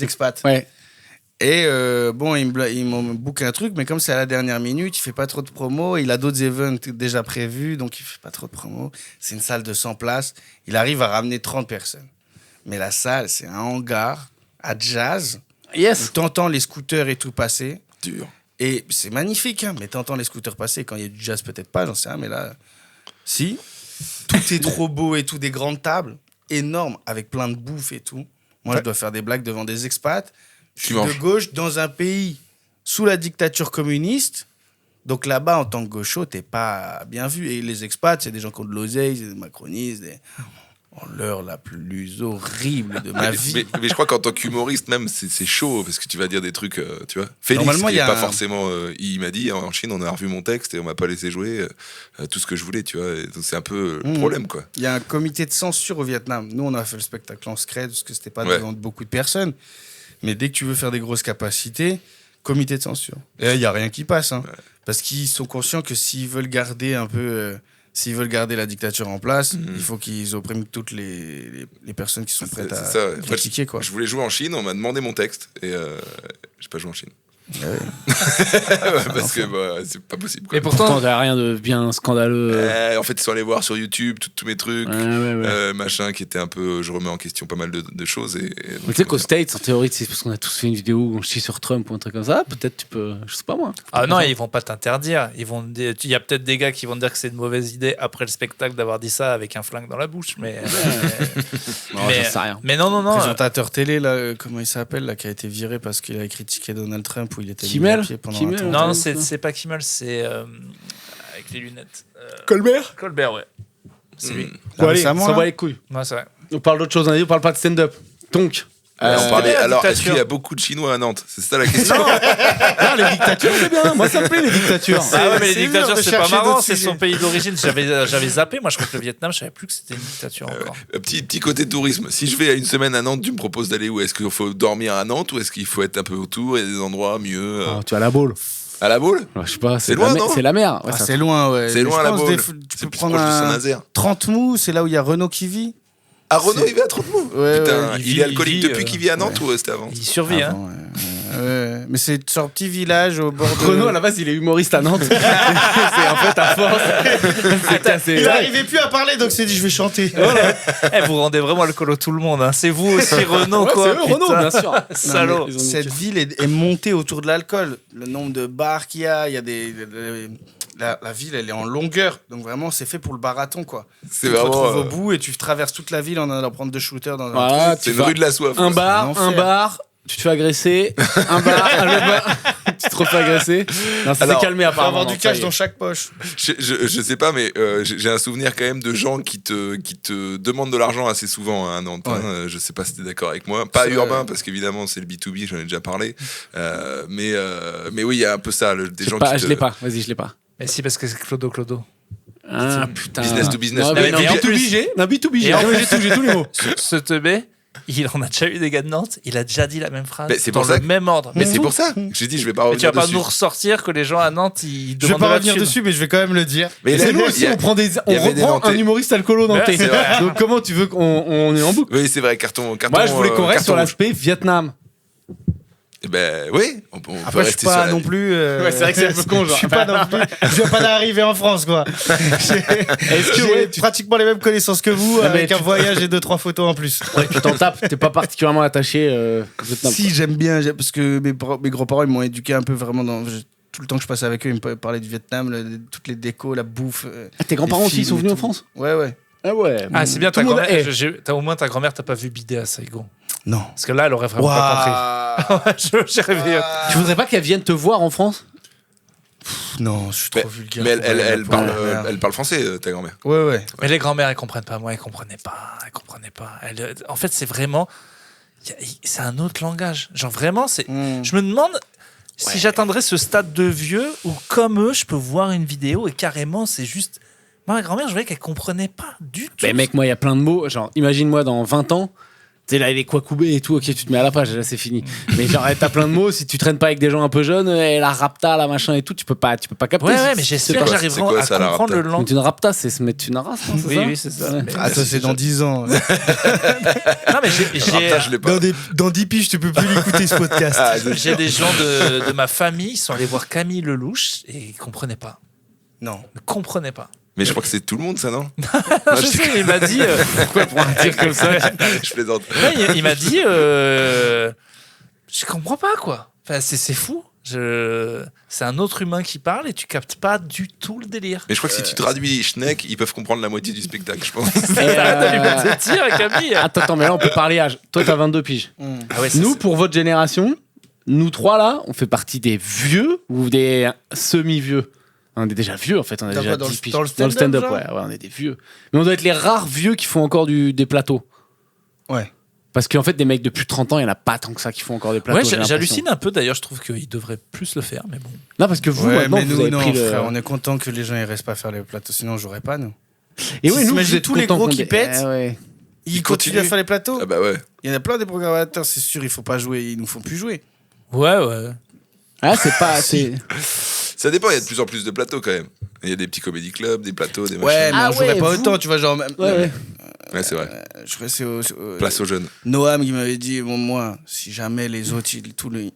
expats. Ouais. Et bon, ils m'ont booké un truc, mais comme c'est à la dernière minute, il fait pas trop de promo. Il a d'autres events déjà prévus, donc il fait pas trop de promo. C'est une salle de 100 places. Il arrive à ramener 30 personnes. Mais la salle, c'est un hangar à jazz. Yes. Où t'entends les scooters et tout passer. Dur. Et c'est magnifique, hein, mais t'entends les scooters passer. Quand il y a du jazz, peut-être pas, j'en sais rien, mais là, si. Tout est trop beau et tout, des grandes tables énormes avec plein de bouffe et tout. Moi, je dois faire des blagues devant des expats. Je suis de gauche dans un pays sous la dictature communiste. Donc là-bas, en tant que gaucho, t'es pas bien vu. Et les expats, c'est des gens qui ont de l'oseille, des macronistes, l'heure la plus horrible de ma vie. Mais je crois qu'en tant qu'humoriste, même, c'est chaud parce que tu vas dire des trucs, tu vois. Félix, Normalement, qui est pas forcément. Il m'a dit en Chine, on a revu mon texte et on m'a pas laissé jouer tout ce que je voulais, tu vois. Et donc c'est un peu le problème, quoi. Il y a un comité de censure au Vietnam. Nous, on a fait le spectacle en secret parce que c'était pas devant beaucoup de personnes. Mais dès que tu veux faire des grosses capacités, comité de censure. Et il y a rien qui passe, hein. Parce qu'ils sont conscients que s'ils veulent garder un peu. S'ils veulent garder la dictature en place, il faut qu'ils oppriment toutes les personnes qui sont prêtes à critiquer. Quoi. Je voulais jouer en Chine, on m'a demandé mon texte et j'ai pas joué en Chine. Parce que c'est pas possible. Quoi. Et pourtant, t'as rien de bien scandaleux. En fait, ils sont allés voir sur YouTube tous mes trucs, machin, qui était un peu. Je remets en question pas mal de choses. Et tu sais qu'aux States, en théorie, c'est parce qu'on a tous fait une vidéo où on chie sur Trump ou un truc comme ça. Peut-être tu peux. Je sais pas moi. Ah non, ils vont pas t'interdire. Il y a peut-être des gars qui vont te dire que c'est une mauvaise idée après le spectacle d'avoir dit ça avec un flingue dans la bouche. Mais. J'en sais rien. Mais non. Le présentateur télé, là, comment il s'appelle, là, qui a été viré parce qu'il avait critiqué Donald Trump. Où il était Kimmel. Non, c'est pas Kimmel, c'est avec les lunettes. Colbert, ouais. C'est lui. Bon, allez, ça va les couilles. Ouais, c'est vrai. On parle d'autre chose, on parle pas de stand-up. Donc. on parlait, alors, est-ce qu'il y a beaucoup de Chinois à Nantes? C'est ça la question. Non, les dictatures, c'est bien. Moi, ça me plaît, les dictatures. Ah ouais, mais les dictatures, c'est pas marrant. C'est son pays d'origine. J'avais zappé. Moi, je crois que le Vietnam, je savais plus que c'était une dictature encore. Petit côté tourisme. Si je vais à une semaine à Nantes, tu me proposes d'aller où? Est-ce qu'il faut dormir à Nantes ou est-ce qu'il faut être un peu autour? Il y a des endroits mieux. Tu as la Baule. À la Baule? Je sais pas. C'est loin, non? C'est la mer. Ouais, c'est loin, ouais. C'est loin, la Baule. Tu peux prendre un 30 mous, c'est là où il y a Renaud qui vit. Ah, Renaud, il vit à Trente-Mous. Putain, il est alcoolique depuis qu'il vit à Nantes ou c'était avant? Il survit, hein. Mais c'est un petit village au bord de... Renaud, à la base, il est humoriste à Nantes. C'est en fait à force. C'est cassé. Il n'arrivait plus à parler, donc il s'est dit, je vais chanter. Vous rendez vraiment alcoolo tout le monde. Hein. C'est vous aussi, Renaud, quoi. C'est Renaud, bien sûr. Salaud. Cette ville est montée autour de l'alcool. Le nombre de bars qu'il y a des... La ville, elle est en longueur. Donc vraiment, c'est fait pour le barathon, quoi. C'est tu te vraiment... retrouves au bout et tu traverses toute la ville en allant prendre 2 shooters dans un... C'est une rue de la soif. Un bar, tu te fais agresser. Un bar, tu te refais agresser. Non, ça s'est calmé apparemment. Avoir du cash dans chaque poche. Je sais pas, mais j'ai un souvenir quand même de gens qui te demandent de l'argent assez souvent à Nantes. Hein. Je sais pas si t'es d'accord avec moi. Pas urbain, parce qu'évidemment, c'est le B2B, j'en ai déjà parlé. Mais oui, il y a un peu ça. Des gens Je l'ai pas. Vas-y, je l'ai pas. Mais si, parce que c'est Clodo. Ah putain. Business to business. Non, B2B, j'ai tous les mots. Ce teubé, il en a déjà eu des gars de Nantes, il a déjà dit la même phrase c'est dans le même ordre. Mais c'est pour ça. J'ai dit, je vais pas revenir dessus. Tu vas pas dessus. nous ressortir que les gens à Nantes, ils demandent. Je vais pas revenir dessus, mais je vais quand même le dire. Mais c'est nous aussi, on reprend un humoriste alcoolo nantais. Donc comment tu veux qu'on est en boucle? Oui, c'est vrai, carton. Moi, je voulais qu'on reste sur l'aspect Vietnam. Oui, on peut après, rester je suis pas sur non plus. Ouais, c'est vrai que c'est un peu con, genre. Je suis pas non plus. Je viens pas d'arriver en France, quoi. J'ai pratiquement les mêmes connaissances que vous, avec un voyage et 2-3 photos en plus. Ouais, tu t'en tapes, t'es pas particulièrement attaché au Vietnam. Si, j'aime bien, parce que mes grands-parents, ils m'ont éduqué un peu vraiment dans. Tout le temps que je passais avec eux, ils me parlaient du Vietnam, toutes les décos, la bouffe. Tes grands-parents aussi, ils sont venus en France? Ouais. Ah ouais. Ah, c'est bien, ta grand-mère. Au moins, ta grand-mère, t'as pas vu bider à Saigon. Non. Parce que là, elle aurait vraiment pas compris. J'ai rêvé. Tu voudrais pas qu'elle vienne te voir en France? Non, je suis trop vulgaire. Mais elle parle français, ta grand-mère. Ouais. Mais les grand-mères, elles comprennent pas. Moi, elles comprenaient pas. En fait, c'est vraiment... C'est un autre langage. Genre, vraiment, c'est... Je me demande si j'atteindrais ce stade de vieux où, comme eux, je peux voir une vidéo et carrément, c'est juste... Moi, ma grand-mère, je voyais qu'elle comprenait pas du tout. Mais mec, moi, il y a plein de mots. Genre, imagine-moi dans 20 ans, Tu sais, là, les Kwakubé et tout, ok, tu te mets à la page, là, c'est fini. Mais genre, t'as plein de mots, si tu traînes pas avec des gens un peu jeunes, la rapta, la machin et tout, tu peux pas capter. Ouais, mais j'espère que j'arriverai c'est quoi, à ça, la comprendre le rapta langage. Une rapta, c'est se mettre une race, hein, c'est ça Oui, c'est ça. Ouais. Ah, ça, c'est dans 10 ans. Non, mais Rapta, je l'ai pas. Dans 10 piges, tu peux plus l'écouter, ce podcast. j'ai des gens de ma famille, ils sont allés voir Camille Lelouch et ils comprenaient pas. Non. Ils comprenaient pas. Mais je crois que c'est tout le monde, ça, non? Non, je sais, il m'a dit. Pourquoi pour un dire comme ça Je plaisante. Ouais, il m'a dit. Je comprends pas, quoi. Enfin, c'est fou. C'est un autre humain qui parle et tu captes pas du tout le délire. Mais je crois que si tu traduis Schneck, ils peuvent comprendre la moitié du spectacle, je pense. Arrête de lui mettre des tirs, Camille. Attends, mais là, on peut parler âge. Toi, t'as 22 piges. Ah ouais, ça, Nous, c'est- pour votre génération, nous trois là, on fait partie des vieux ou des semi-vieux. On est déjà vieux en fait, on a Dans déjà quoi, dans 10 le- piges. dans le stand-up, genre ouais, on est des vieux. Mais on doit être les rares vieux qui font encore des plateaux. Ouais. Parce qu'en fait, des mecs de plus de 30 ans, il n'y en a pas tant que ça qui font encore des plateaux. Ouais, j'ai l'impression. j'hallucine un peu d'ailleurs, je trouve qu'il devrait plus le faire, mais bon. Non, parce que vous, Ouais, maintenant, mais vous nous, avez non, pris le. frère, on est content que les gens ils restent pas faire les plateaux, sinon j'aurais pas, nous. Et oui, nous, T'imagines vous êtes tous les contents gros qu'on qui ait- pètent ouais. Ils continuent à faire les plateaux. Ah bah ouais. Il y en a plein des programmateurs, c'est sûr, il faut pas jouer, ils nous font plus jouer. Ouais. Ah, c'est pas. c'est- Ça dépend, il y a de plus en plus de plateaux quand même. Il y a des petits comédie clubs, des plateaux, des Ouais, machins. mais Ah on jouerait ouais, pas vous- autant, tu vois, genre. Ouais. Ouais, c'est vrai. Je crois que c'est Place aux jeunes. Noam qui m'avait dit, bon, moi, si jamais les autres,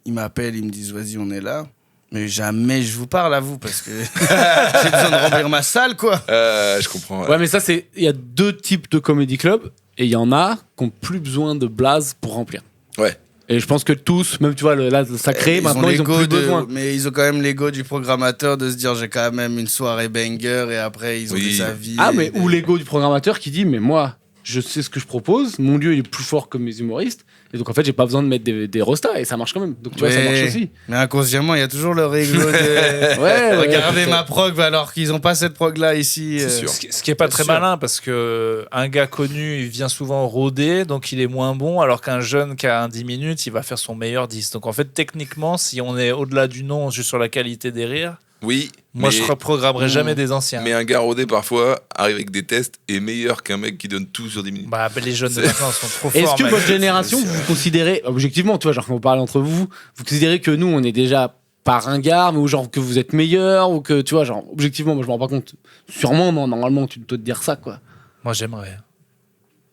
ils m'appellent, ils me disent, vas-y, on est là. Mais jamais je vous parle à vous parce que j'ai besoin de remplir ma salle, quoi. Je comprends. Ouais, mais ça, c'est. Il y a deux types de comédie club et il y en a qui ont plus besoin de blaze pour remplir. Ouais. Et je pense que tous, même tu vois, là, le sacré, maintenant, ils ont l'ego plus besoin. Mais ils ont quand même l'ego du programmateur de se dire, j'ai quand même une soirée banger et après, ils ont Oui. fait sa vie. Ah, mais ou l'ego du programmateur qui dit, mais moi, je sais ce que je propose, mon lieu il est plus fort que mes humoristes, et donc en fait, j'ai pas besoin de mettre des rostas, et ça marche quand même. Donc tu vois, ça marche aussi. Mais inconsciemment, il y a toujours leur ego de. Ouais, Regardez ma prog alors qu'ils ont pas cette prog là ici. C'est sûr. Ce qui est pas Bien très sûr. malin parce que un gars connu, il vient souvent rôder, donc il est moins bon, alors qu'un jeune qui a un 10 minutes, il va faire son meilleur 10. Donc en fait, techniquement, si on est au-delà du nom, juste sur la qualité des rires, Oui. moi mais, je reprogrammerai jamais des anciens. mais un gars rodé, parfois, arrive avec des tests est meilleur qu'un mec qui donne tout sur 10 minutes. Bah, les jeunes de C'est- maintenant sont trop Est-ce forts. que mec. votre génération, vous considérez, objectivement, tu vois, genre quand vous parlez entre vous, vous considérez que nous, on est déjà pas ringards, mais ou genre que vous êtes meilleurs, ou que, tu vois, genre, objectivement, moi je me rends pas compte. Sûrement, non, normalement, tu dois te dire ça, quoi. Moi j'aimerais.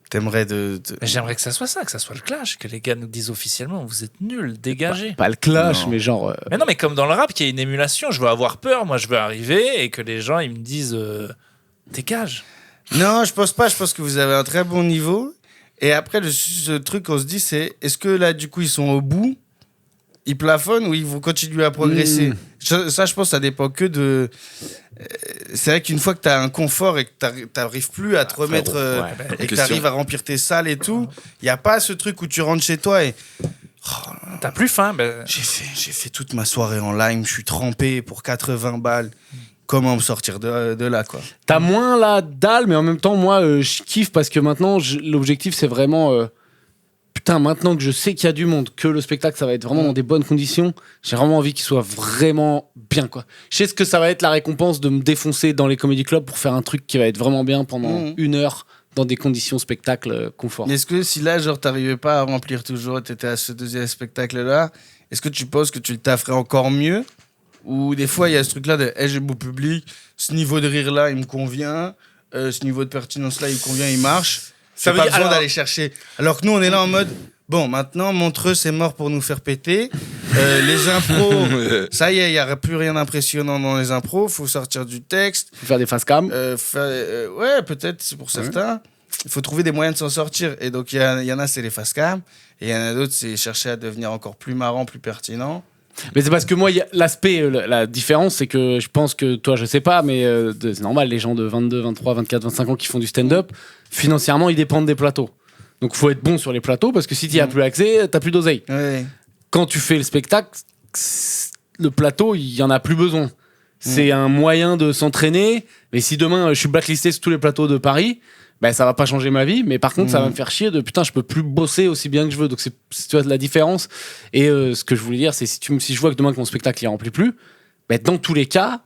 T'aimerais de. Mais j'aimerais que ça soit ça, que ça soit le clash, que les gars nous disent officiellement vous êtes nuls, dégagez. Pas le clash, Non. mais genre. Mais non, mais comme dans le rap, qu'il y a une émulation, je veux avoir peur, moi je veux arriver et que les gens ils me disent dégage. Non, je pense pas. Je pense que vous avez un très bon niveau. Et après, le truc qu'on se dit, c'est est-ce que là, du coup, ils sont au bout, ils plafonnent ou ils vont continuer à progresser Ça, je pense, ça dépend que de. C'est vrai qu'une fois que tu as un confort et que t'arrives plus à te remettre frérot, ouais, et que question. tu arrives à remplir tes salles et tout, il n'y a pas ce truc où tu rentres chez toi et T'as plus faim, ben, j'ai fait toute ma soirée en lime, je suis trempé pour 80 balles. Comment me sortir de là, quoi. T'as moins la dalle, mais en même temps, moi, je kiffe parce que maintenant, l'objectif, c'est vraiment. Putain, maintenant que je sais qu'il y a du monde, que le spectacle, ça va être vraiment dans des bonnes conditions, j'ai vraiment envie qu'il soit vraiment bien, quoi. Je sais ce que ça va être la récompense de me défoncer dans les comedy clubs pour faire un truc qui va être vraiment bien pendant 1 heure dans des conditions spectacle confort. Mais est-ce que si là, genre, t'arrivais pas à remplir toujours, t'étais à ce deuxième spectacle-là, est-ce que tu penses que tu le tafferais encore mieux? Ou des fois, il y a ce truc-là de hey, j'ai beau public, ce niveau de rire-là, il me convient, ce niveau de pertinence-là, il me convient, il marche. Ça Ça veut pas dire- besoin alors- d'aller chercher. Alors que nous, on est là en mode bon, maintenant, Montreux, c'est mort pour nous faire péter. Les impros, ça y est, il n'y aura plus rien d'impressionnant dans les impros, faut sortir du texte. Faut faire des face cam. Ouais, peut-être, c'est pour certains. Il faut trouver des moyens de s'en sortir. Et donc, il y en a, c'est les face cam. Et il y en a d'autres, c'est chercher à devenir encore plus marrant, plus pertinent. Mais c'est parce que moi, l'aspect, la différence, c'est que je pense que toi, je sais pas, mais c'est normal, les gens de 22, 23, 24, 25 ans qui font du stand-up, financièrement, ils dépendent des plateaux. Donc, faut être bon sur les plateaux parce que si tu n'y as plus accès, t'as plus d'oseille. Ouais. Quand tu fais le spectacle, le plateau, il y en a plus besoin. C'est un moyen de s'entraîner. Mais si demain, je suis blacklisté sur tous les plateaux de Paris, ben, ça va pas changer ma vie. Mais par contre, ça va me faire chier de putain, je peux plus bosser aussi bien que je veux. Donc, tu vois la différence. Et ce que je voulais dire, c'est si je vois que demain que mon spectacle il remplit plus, ben, dans tous les cas,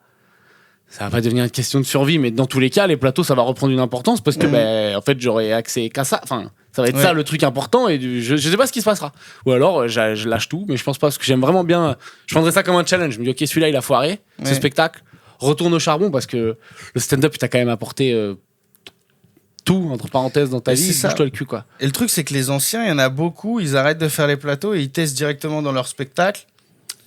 ça va pas devenir une question de survie, mais dans tous les cas, les plateaux, ça va reprendre une importance parce que, en fait, j'aurai accès qu'à ça. Enfin, ça va être ça le truc important et je sais pas ce qui se passera. Ou alors, je lâche tout, mais je pense pas parce que j'aime vraiment bien. Je prendrais ça comme un challenge. Je me dis, ok, celui-là, il a foiré, ce spectacle. Retourne au charbon parce que le stand-up, il t'a quand même apporté tout, entre parenthèses, dans ta vie. Bouge-toi le cul, quoi. Et le truc, c'est que les anciens, il y en a beaucoup, ils arrêtent de faire les plateaux et ils testent directement dans leur spectacle.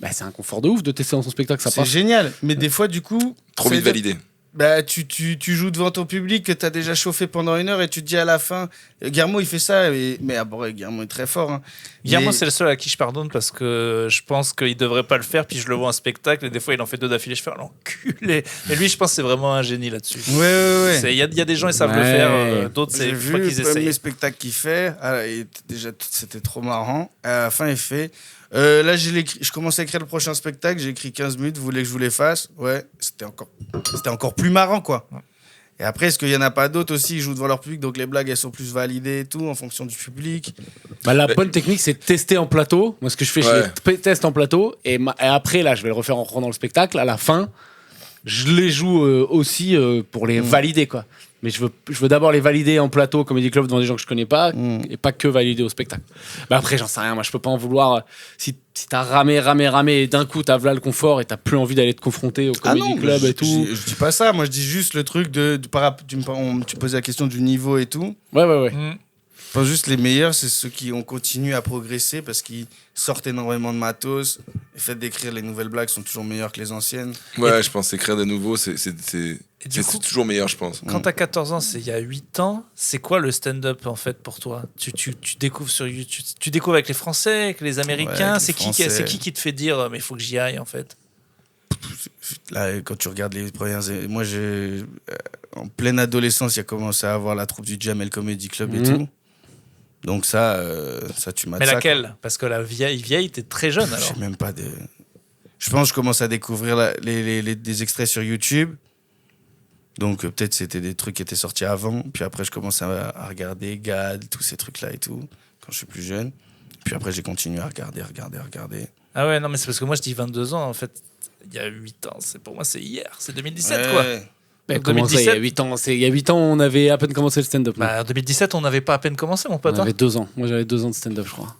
Bah, c'est un confort de ouf de tester dans son spectacle, ça C'est passe. génial, mais des fois, du coup. Trop vite validé. Bah, tu joues devant ton public que t'as déjà chauffé pendant 1 heure et tu te dis à la fin. Guillermo, il fait ça, mais Guillermo est très fort. Hein. Guillermo, c'est le seul à qui je pardonne parce que je pense qu'il devrait pas le faire. Puis je le vois en spectacle et des fois, il en fait 2 d'affilée. Je fais l'enculé. Mais lui, je pense que c'est vraiment un génie là-dessus. Ouais. Il y a des gens, ils savent le faire. D'autres, c'est J'ai pas vu qu'ils le premier essayent. spectacle qu'il fait. Déjà, c'était trop marrant. À la fin, il fait. Là, je commençais à écrire le prochain spectacle. J'ai écrit 15 minutes. Vous voulez que je vous les fasse? Ouais, c'était encore plus marrant, quoi. Ouais. Et après, est-ce qu'il y en a pas d'autres aussi? Ils jouent devant leur public, donc les blagues, elles sont plus validées et tout, en fonction du public. Bah, la bonne technique, c'est de tester en plateau. Moi, ce que je fais, je les teste en plateau. Et après, là, je vais le refaire en rentrant dans le spectacle. À la fin, je les joue aussi pour les valider, quoi. Mais je veux d'abord les valider en plateau, Comedy Club, devant des gens que je connais pas, et pas que valider au spectacle. Bah après, j'en sais rien. Moi, je peux pas en vouloir. Si t'as ramé, et d'un coup, t'as là le confort et t'as plus envie d'aller te confronter au Comedy Club et tout. Je dis pas ça. Moi, je dis juste le truc tu posais la question du niveau et tout. Ouais. Je pense juste les meilleurs, c'est ceux qui ont continué à progresser parce qu'ils sortent énormément de matos. Le fait d'écrire les nouvelles blagues sont toujours meilleures que les anciennes. Ouais, je pense écrire de nouveau, c'est toujours meilleur, je pense. Quand t'as 14 ans, c'est il y a 8 ans, c'est quoi le stand-up en fait pour toi? Tu découvres sur YouTube, tu découvres avec les Français, avec les Américains, Ouais, c'est qui te fait dire mais il faut que j'y aille en fait? Là, quand tu regardes les premières... Moi, en pleine adolescence, il a commencé à avoir la troupe du Jamel Comedy Club et tout. Donc ça tu m'as. Mais laquelle? Parce que la vieille, t'es très jeune alors. Je sais même pas de. Je pense que je commence à découvrir des extraits sur YouTube. Donc peut-être c'était des trucs qui étaient sortis avant. Puis après je commence à regarder Gad, tous ces trucs-là et tout, quand je suis plus jeune. Puis après j'ai continué à regarder. Ah ouais, non mais c'est parce que moi je dis 22 ans en fait. Il y a 8 ans, pour moi c'est hier, c'est 2017 quoi. Mais comment ça, il y a 8 ans il y a 8 ans, on avait à peine commencé le stand-up. En 2017, on n'avait pas à peine commencé, mon pote. On avait 2 ans. Moi, j'avais 2 ans de stand-up, je crois.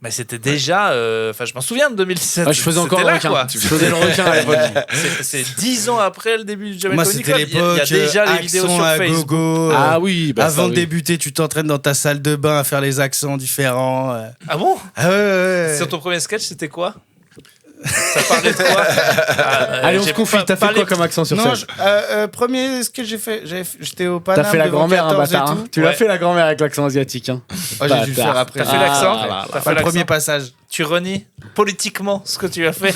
Mais c'était déjà... je m'en souviens de 2017. Ouais, je faisais encore le requin. Tu faisais le requin à l'époque. C'est 10 ans après le début du Jamel Moi, Comedy c'était Club. l'époque. Il y a déjà les vidéos sur Facebook. Gogo. Ah oui. Avant de débuter, tu t'entraînes dans ta salle de bain à faire les accents différents. Ah bon? Ah ouais. Sur ton premier sketch, c'était quoi? Ça parlait de quoi? Allez, on se confie. T'as fait quoi comme accent sur scène? Non, premier ce que j'ai fait, j'étais au Paname. T'as fait la grand-mère, un bâtard. Tu l'as fait la grand-mère avec l'accent asiatique. J'ai dû le faire après. T'as fait l'accent? T'as fait le premier passage. Tu renies politiquement ce que tu as fait?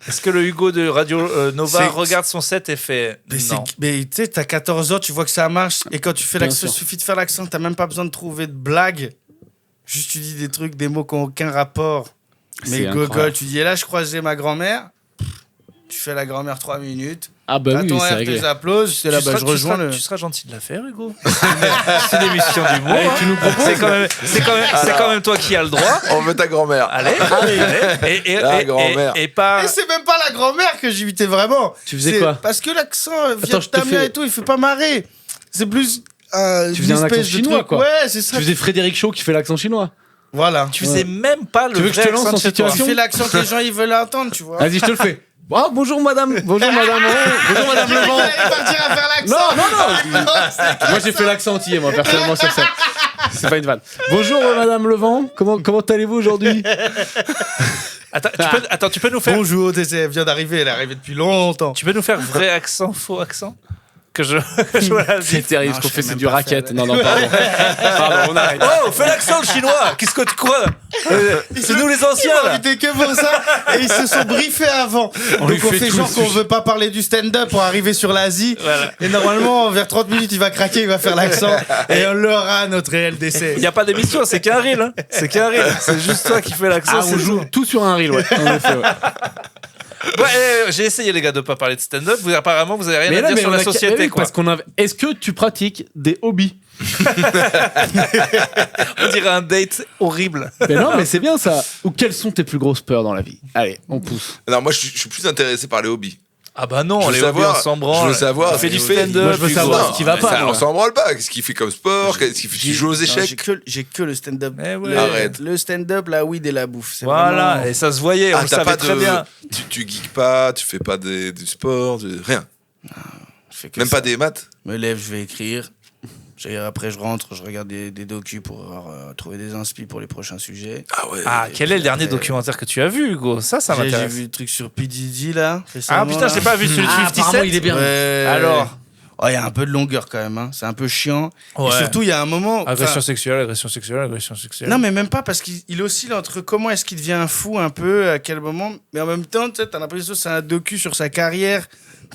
Est-ce que le Hugo de Radio Nova regarde son set et fait non? Mais tu sais, t'as 14 ans, tu vois que ça marche. Et quand tu fais l'accent, il suffit de faire l'accent, t'as même pas besoin de trouver de blagues. Juste tu dis des trucs, des mots qui n'ont aucun rapport. Mais Gogol, tu dis, et là, je croisais ma grand-mère. Tu fais la grand-mère 3 minutes. Ah bah oui, c'est réglé. Tes applauses, c'est là, je rejoins Tu seras gentil de la faire, Hugo. C'est une émission d'humour. Tu nous proposes. C'est quand même toi qui as le droit. On veut ta grand-mère. Allez. La grand-mère. Et pas... Et c'est même pas la grand-mère que j'imitais vraiment. Tu faisais quoi? Parce que l'accent vietnamien et tout, il fait pas marrer. C'est plus... tu faisais un accent chinois, quoi. Ouais, c'est ça. Tu faisais Frédéric Shaw qui fait l'accent chinois. Voilà. Tu faisais même pas le vrai accent accent de chez toi. Tu fais l'accent que les gens ils veulent entendre, tu vois. Vas-y, je te le fais. Oh, bonjour madame Levent. Bonjour madame Levent. Il va partir à faire l'accent. Non. Moi j'ai fait l'accent antillais, moi personnellement sur scène. C'est pas une vanne. Bonjour madame Levent. Comment allez-vous aujourd'hui? Attends, tu peux nous faire... Bonjour, elle vient d'arriver, elle est arrivée depuis longtemps. Tu peux nous faire vrai accent, faux accent? C'est terrible, ce qu'on fait, c'est du racket. Non, pardon. Pardon, on arrête. Oh, fais l'accent le chinois. Qu'est-ce que tu crois? C'est nous les anciens Ils m'ont là. invité que pour ça et ils se sont briefés avant. Donc on fait genre qu'on veut pas parler du stand-up pour arriver sur l'Asie. Voilà. Et normalement, vers 30 minutes, il va craquer, il va faire l'accent et on l'aura notre réel décès. Il n'y a pas d'émission, c'est qu'un reel. Hein. C'est qu'un reel. C'est juste toi qui fais l'accent. On joue tout sur un reel, ouais. En effet, ouais. Ouais, j'ai essayé les gars de pas parler de stand-up. Apparemment, vous avez rien à dire sur la société, quoi. Parce Est-ce que tu pratiques des hobbies? On dirait un date horrible. Mais non, mais c'est bien ça. Ou quelles sont tes plus grosses peurs dans la vie? Allez, on pousse. Alors moi, je suis plus intéressé par les hobbies. Ah bah non, Je veux les savoir- hobbies, on s'en branle. je veux savoir Tu ce fais du qu'il fait. stand-up. Moi, je veux Hugo. savoir ce qui va pas, Ça, moi. on s'en branle pas. Qu'est-ce qu'il fait comme sport? Qu'est-ce qu'il fait? Tu joues aux Non, échecs? j'ai que le stand-up. Eh ouais. Arrête. Le stand-up, la weed et la bouffe. C'est Voilà, vraiment- et ça se voyait, on le t'as savait pas très bien. Tu geeks pas, tu fais pas du sport, rien. Je fais que Même ça. pas des maths. Je me lève, je vais écrire. Après, je rentre, je regarde des docus pour trouver des inspi pour les prochains sujets. Ah ouais. Ah, quel est le dernier après- documentaire que tu as vu, Hugo? Ça J'ai m'intéresse. vu le truc sur P. Diddy, là. Ah récemment, putain, là. je l'ai pas vu celui de Ah, 50 apparemment, Cent. il est bien. Ouais. Alors Oh, il y a un peu de longueur quand même. Hein. C'est un peu chiant. Ouais. Et surtout, il y a un moment. Agression enfin, sexuelle, agression sexuelle, agression sexuelle. Non, mais même pas parce qu'il oscille entre comment est-ce qu'il devient un fou un peu, à quel moment. Mais en même temps, tu sais, t'as l'impression que c'est un docu sur sa carrière,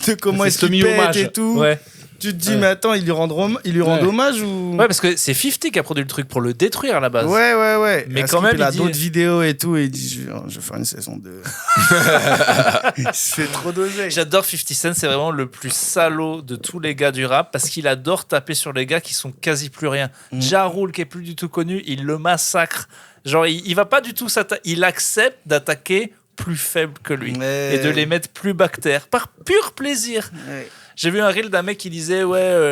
de comment C'est est-ce qu'il semi-hommage. pète et tout. Ouais. Tu te dis, Ouais. mais attends, il lui rend Ouais. hommage ou. Ouais, parce que c'est 50 qui a produit le truc pour le détruire à la base. Ouais. Mais Parce quand qu'il même, il a il dit- d'autres vidéos et tout, et il dit, je vais faire une saison 2. Il se fait trop d'oseille. J'adore 50 Cent, c'est vraiment le plus salaud de tous les gars du rap parce qu'il adore taper sur les gars qui sont quasi plus rien. Ja Rule, qui est plus du tout connu, il le massacre. Genre, il va pas du tout s'attaquer, il accepte d'attaquer plus faible que lui Ouais. et de les mettre plus bactères par pur plaisir. Ouais. J'ai vu un reel d'un mec qui disait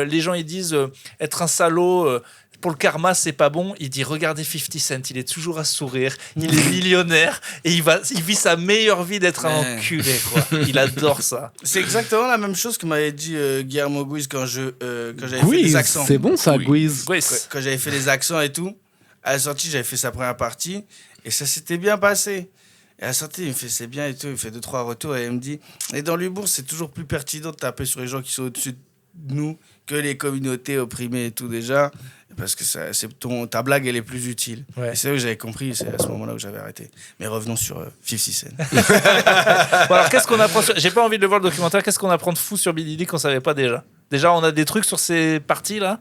les gens ils disent être un salaud pour le karma c'est pas bon. Il dit regardez 50 Cent, il est toujours à sourire, il est millionnaire et il vit sa meilleure vie d'être un Ouais. enculé quoi. Il adore ça. C'est exactement la même chose que m'avait dit Guillermo Guiz quand j'avais fait des Guiz, accents. c'est bon ça, Oui. Guiz. Ouais, Quand j'avais fait les accents et tout, à la sortie, j'avais fait sa première partie et ça s'était bien passé. Et à la sortie, il me fait c'est bien et tout, il fait 2-3 retours et il me dit et dans l'humour, c'est toujours plus pertinent de taper sur les gens qui sont au-dessus de nous que les communautés opprimées et tout déjà, parce que ta blague elle est plus utile. Ouais. Et c'est là que j'avais compris, c'est à ce moment-là que j'avais arrêté. Mais revenons sur 50 Cent. Bon, alors qu'est-ce qu'on apprend J'ai pas envie de le voir le documentaire. Qu'est-ce qu'on apprend de fou sur Billy Dee qu'on savait pas déjà? Déjà, on a des trucs sur ces parties là.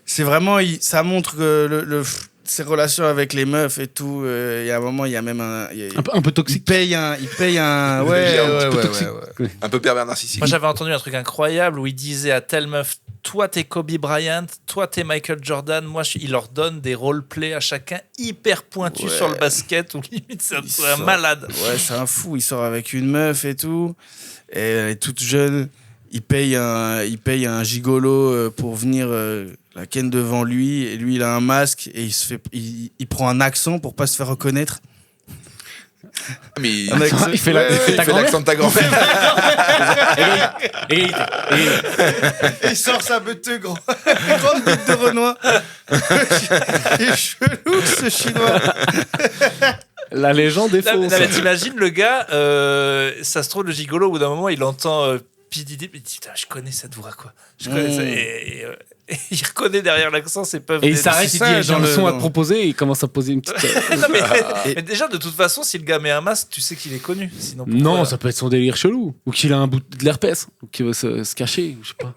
C'est vraiment, ça montre que ses relations avec les meufs et tout. Il y a un moment, il y a même Un peu il toxique. paye un, Il ouais, est un ouais, petit peu ouais, toxique. ouais. Un peu pervers narcissique. Moi, j'avais entendu un truc incroyable où il disait à telle meuf, toi, t'es Kobe Bryant, toi, t'es Michael Jordan. Moi, il leur donne des roleplays à chacun hyper pointus Ouais. sur le basket ou limite, c'est Il un sort. malade. Ouais, c'est un fou. Il sort avec une meuf et tout. Et elle est toute jeune. Il paye un gigolo pour venir la ken devant lui. Et lui, il a un masque et il prend un accent pour pas se faire reconnaître. Mais Un accent- Il fait la- Ouais, il fait il ta fait grand-mère. l'accent de ta grand-mère. Égalité. Il sort sa bête grande bite de Renoir. Il est chelou, ce chinois. La légende est Non, fausse. mais t'imagines le gars, ça se trouve, le gigolo, au bout d'un moment, il entend P. Diddy, il dit, putain, je connais cette voix, quoi. Je connais ça. Et il reconnaît derrière l'accent ses puffs. Et il s'arrête, il c'est dit ça, j'ai un dans le- son à te dans- proposer et il commence à poser une petite. Non, mais déjà, de toute façon, si le gars met un masque, tu sais qu'il est connu. Sinon, pourquoi- Non, ça peut être son délire chelou. Ou qu'il a un bout de l'herpès. Ou qu'il veut se cacher. Je sais pas.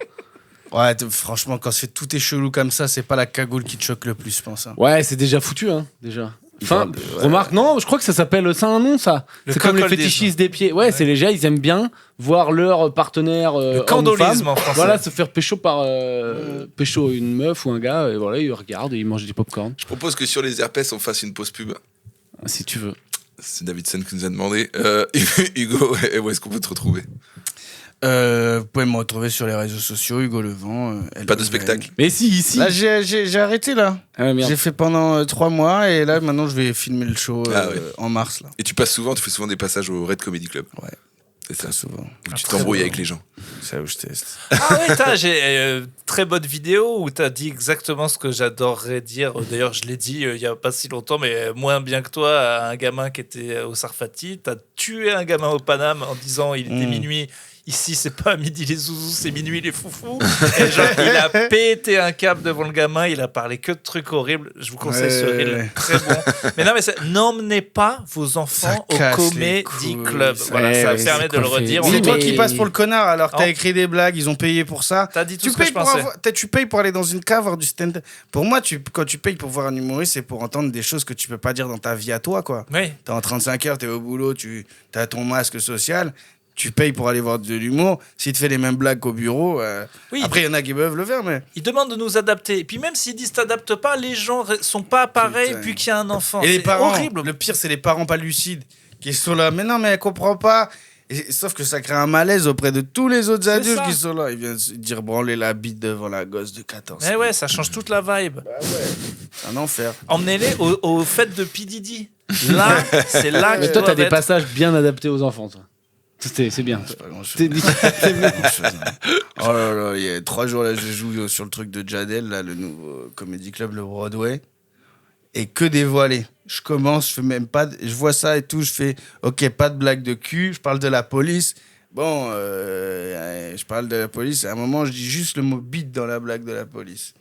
Ouais, franchement, quand tout est chelou comme ça, c'est pas la cagoule qui te choque le plus, je pense. Hein. Ouais, c'est déjà foutu, hein, déjà. Enfin, Ouais. remarque, non, je crois que ça s'appelle. C'est un nom, ça. Le C'est comme les cocoldisme. fétichistes des pieds. Ouais, c'est les gens, ils aiment bien voir leur partenaire. Le homme ou candolisme femme, en français. Voilà, se faire pécho par. Pécho une meuf ou un gars, et voilà, ils regardent et ils mangent du popcorn. Je propose que sur les herpès, on fasse une pause pub. Si tu veux. C'est Davidson qui nous a demandé. Hugo, où est-ce qu'on peut te retrouver? Vous pouvez me retrouver sur les réseaux sociaux, Hugo Levent. Pas de spectacle. Mais si, ici. Là, j'ai arrêté, là. Ah, merde. J'ai fait pendant 3 mois et là, maintenant, je vais filmer le show Ah ouais. en mars, là. Et tu fais souvent des passages au Red Comedy Club. Ouais. C'est ça. Très souvent. Où tu t'embrouilles avec les gens. C'est là où je teste. Ah ouais, j'ai très bonne vidéo où t'as dit exactement ce que j'adorerais dire. D'ailleurs, je l'ai dit il y a pas si longtemps, mais moins bien que toi, à un gamin qui était au Sarfati. T'as tué un gamin au Paname en disant il était minuit. Ici, c'est pas midi les zouzous, c'est minuit les foufous. Et genre, il a pété un câble devant le gamin, il a parlé que de trucs horribles. Je vous conseille ce reel, Ouais. très bon. Mais non, mais n'emmenez pas vos enfants au casse les Comedy couilles, Club. ça. Voilà, Ouais, ça ouais, permet c'est de le coiffé. redire. Oui, C'est On- toi mais- qui passes pour le connard alors que t'as Oh. écrit des blagues, ils ont payé pour ça. T'as dit tout Tu ce que payes, je pensais. tu payes pour aller dans une cave voir du stand-up. Pour moi, quand tu payes pour voir un humoriste, c'est pour entendre des choses que tu peux pas dire dans ta vie à toi, quoi. Oui. T'es en 35 heures, t'es au boulot, t'as ton masque social, tu payes pour aller voir de l'humour. S'il te fait les mêmes blagues qu'au bureau, Oui. après, il y en a qui peuvent le faire, mais. Ils demandent de nous adapter. Et puis même s'ils disent t'adaptes pas, les gens sont pas pareils Putain. puis qu'il y a un enfant. Et les C'est parents, horrible. le pire, c'est les parents pas lucides qui sont là. Mais non, mais elle comprend pas. Et, sauf que ça crée un malaise auprès de tous les autres adultes ça. qui sont là. Ils viennent se dire branler la bite devant la gosse de 14 ans. Mais ouais, ça change toute la vibe. Un enfer. Emmenez-les au fête de P. Diddy. Là, c'est là que Mais tu toi, t'as dois des être. passages bien adaptés aux enfants, toi. C'est bien. C'est pas grand-chose. T'es nickel. Oh là là, il y a 3 jours là, je joue sur le truc de Jadel, là, le nouveau comedy club, le Broadway, et que dévoilé. Je commence, je fais même pas, je vois ça et tout, je fais, ok, pas de blague de cul, je parle de la police. Bon, je parle de la police. À un moment, je dis juste le mot bite dans la blague de la police.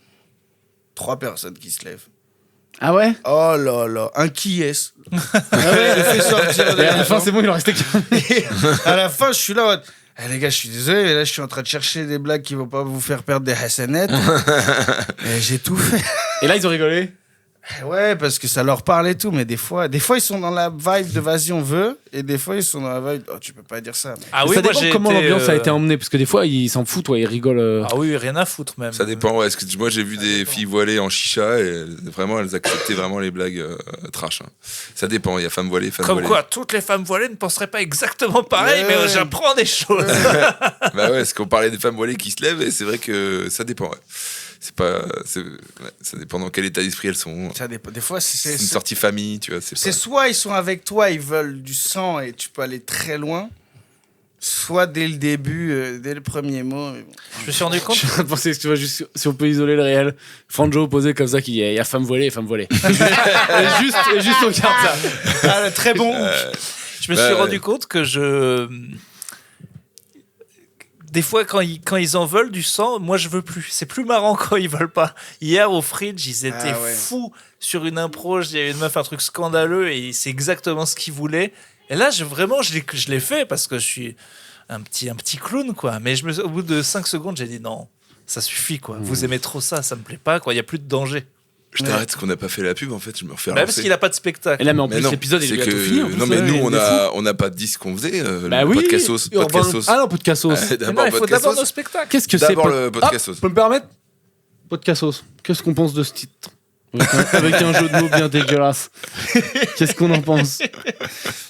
3 personnes qui se lèvent. Ah ouais? Oh là là, un qui est-ce? Ah ouais, je fais sortir. Et à la fin, c'est bon, il en restait qu'un. Et à la fin, je suis là. En mode, eh, les gars, je suis désolé, mais là, je suis en train de chercher des blagues qui vont pas vous faire perdre des hassanettes. Et j'ai tout fait. Et là, ils ont rigolé. Ouais, parce que ça leur parle et tout, mais des fois, ils sont dans la vibe de vas-y, on veut, et des fois, ils sont dans la vibe, oh, tu peux pas dire ça. Mais... Ah Ça oui, moi dépend j'ai comment été, l'ambiance a été emmenée, parce que des fois, ils s'en foutent, ouais, ils rigolent. Ah oui, rien à foutre même. Ça dépend, ouais. Parce que moi, j'ai vu des filles voilées en chicha et vraiment, elles acceptaient vraiment les blagues trash. Hein. Ça dépend. Il y a femmes voilées, femmes Comme voilées. quoi, toutes les femmes voilées ne penseraient pas exactement pareil, Ouais, mais ouais. j'apprends des choses. Bah ouais, parce qu'on parlait des femmes voilées qui se lèvent et c'est vrai que ça dépend, ouais. C'est pas. Ça dépend dans quel état d'esprit elles sont. Ça dépend. Des fois, C'est une sortie famille, tu vois. c'est pas... soit ils sont avec toi, ils veulent du sang et tu peux aller très loin, soit dès le début, dès le premier mot. Mais bon. Je me suis rendu Je compte. suis en train de penser que tu vois, juste, si on peut isoler le réel. Franjo posé comme ça, qu'il y a femme voilée et femme voilée. et juste on regarde ça. Ah, très bon. Je me suis rendu compte que des fois, quand ils en veulent du sang, moi je veux plus. C'est plus marrant quand ils veulent pas. Hier au Fridge, ils étaient Ah ouais. fous sur une impro. Il y avait une meuf, un truc scandaleux, et c'est exactement ce qu'ils voulaient. Et là, je l'ai fait parce que je suis un petit clown, quoi. Mais au bout de 5 secondes, j'ai dit non, ça suffit, quoi. Vous aimez trop ça, ça me plaît pas, quoi. Il y a plus de danger. Je t'arrête parce qu'on n'a pas fait la pub en fait, je me refais Bah, relancer. parce qu'il a pas de spectacle. Et là, mais en Mais plus, non, l'épisode, il c'est est bientôt que- fini. en plus, Non, mais ouais, nous, il est fou. on n'a pas dit ce qu'on faisait. Bah le oui. podcast sauce. Urban- Podcast sauce. Ah non, podcast sauce. Ouais, Mais d'abord, non, il faut podcast d'abord sauce. nos spectacles. Qu'est-ce que c'est D'abord pod- le podcast Ah, sauce. peux me permettre? Podcast sauce. Qu'est-ce qu'on pense de ce titre? Avec un jeu de mots bien dégueulasse. Qu'est-ce qu'on en pense?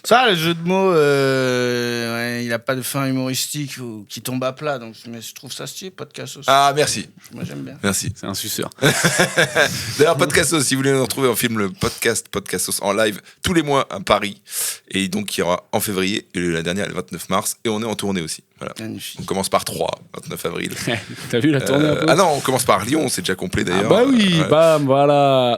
Ça, le jeu de mots, ouais, il a pas de fin humoristique ou qui tombe à plat, donc mais je trouve ça stylé, podcast aussi. Ah, merci. Moi, j'aime bien. Merci. C'est un suceur. D'ailleurs, Podcast Sauce, si vous voulez nous retrouver, on filme le podcast Sauce en live tous les mois à Paris. Et donc, il y aura en février, et la dernière, le 29 mars. Et on est en tournée aussi. Voilà. Magnifique. On commence par 3, 29 avril. T'as vu la tournée un peu? Ah non, on commence par Lyon, c'est déjà complet Ah d'ailleurs. bah oui, Ouais. bam, voilà.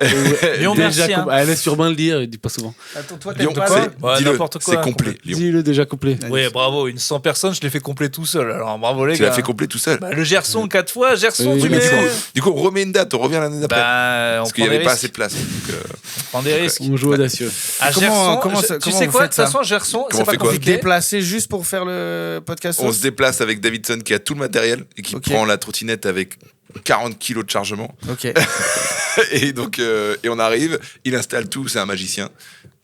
Lyon, Déjà merci, hein. Ah, laisse Urbain le dire, il dit pas souvent. Attends, toi, Lyon, t'aimes pas c'est, Ouais, dis-le, n'importe quoi. c'est complet, Lyon. Dis-le déjà complet. Oui, bravo. Une 100 personnes, je l'ai fait complet tout seul. Alors bravo les Tu gars. l'as fait complet tout seul. Bah, le Gerson 4 fois, Gerson, Oui, tu mais mets. du coup, on remet une date, on revient l'année d'après. Bah, on parce qu'il prend n'y des avait pas risques. assez de place. Donc, On prend des risques. On joue audacieux. À Comment- Gerson, comment ça- tu comment sais vous quoi, de faites toute ça façon, Gerson, Comment c'est on pas fait quoi compliqué. Déplacer juste pour faire le podcast on sauce se déplace avec Davidson qui a tout le matériel et qui Ok. prend la trottinette avec 40 kilos de chargement. Ok. Et donc, et on arrive, il installe tout, c'est un magicien.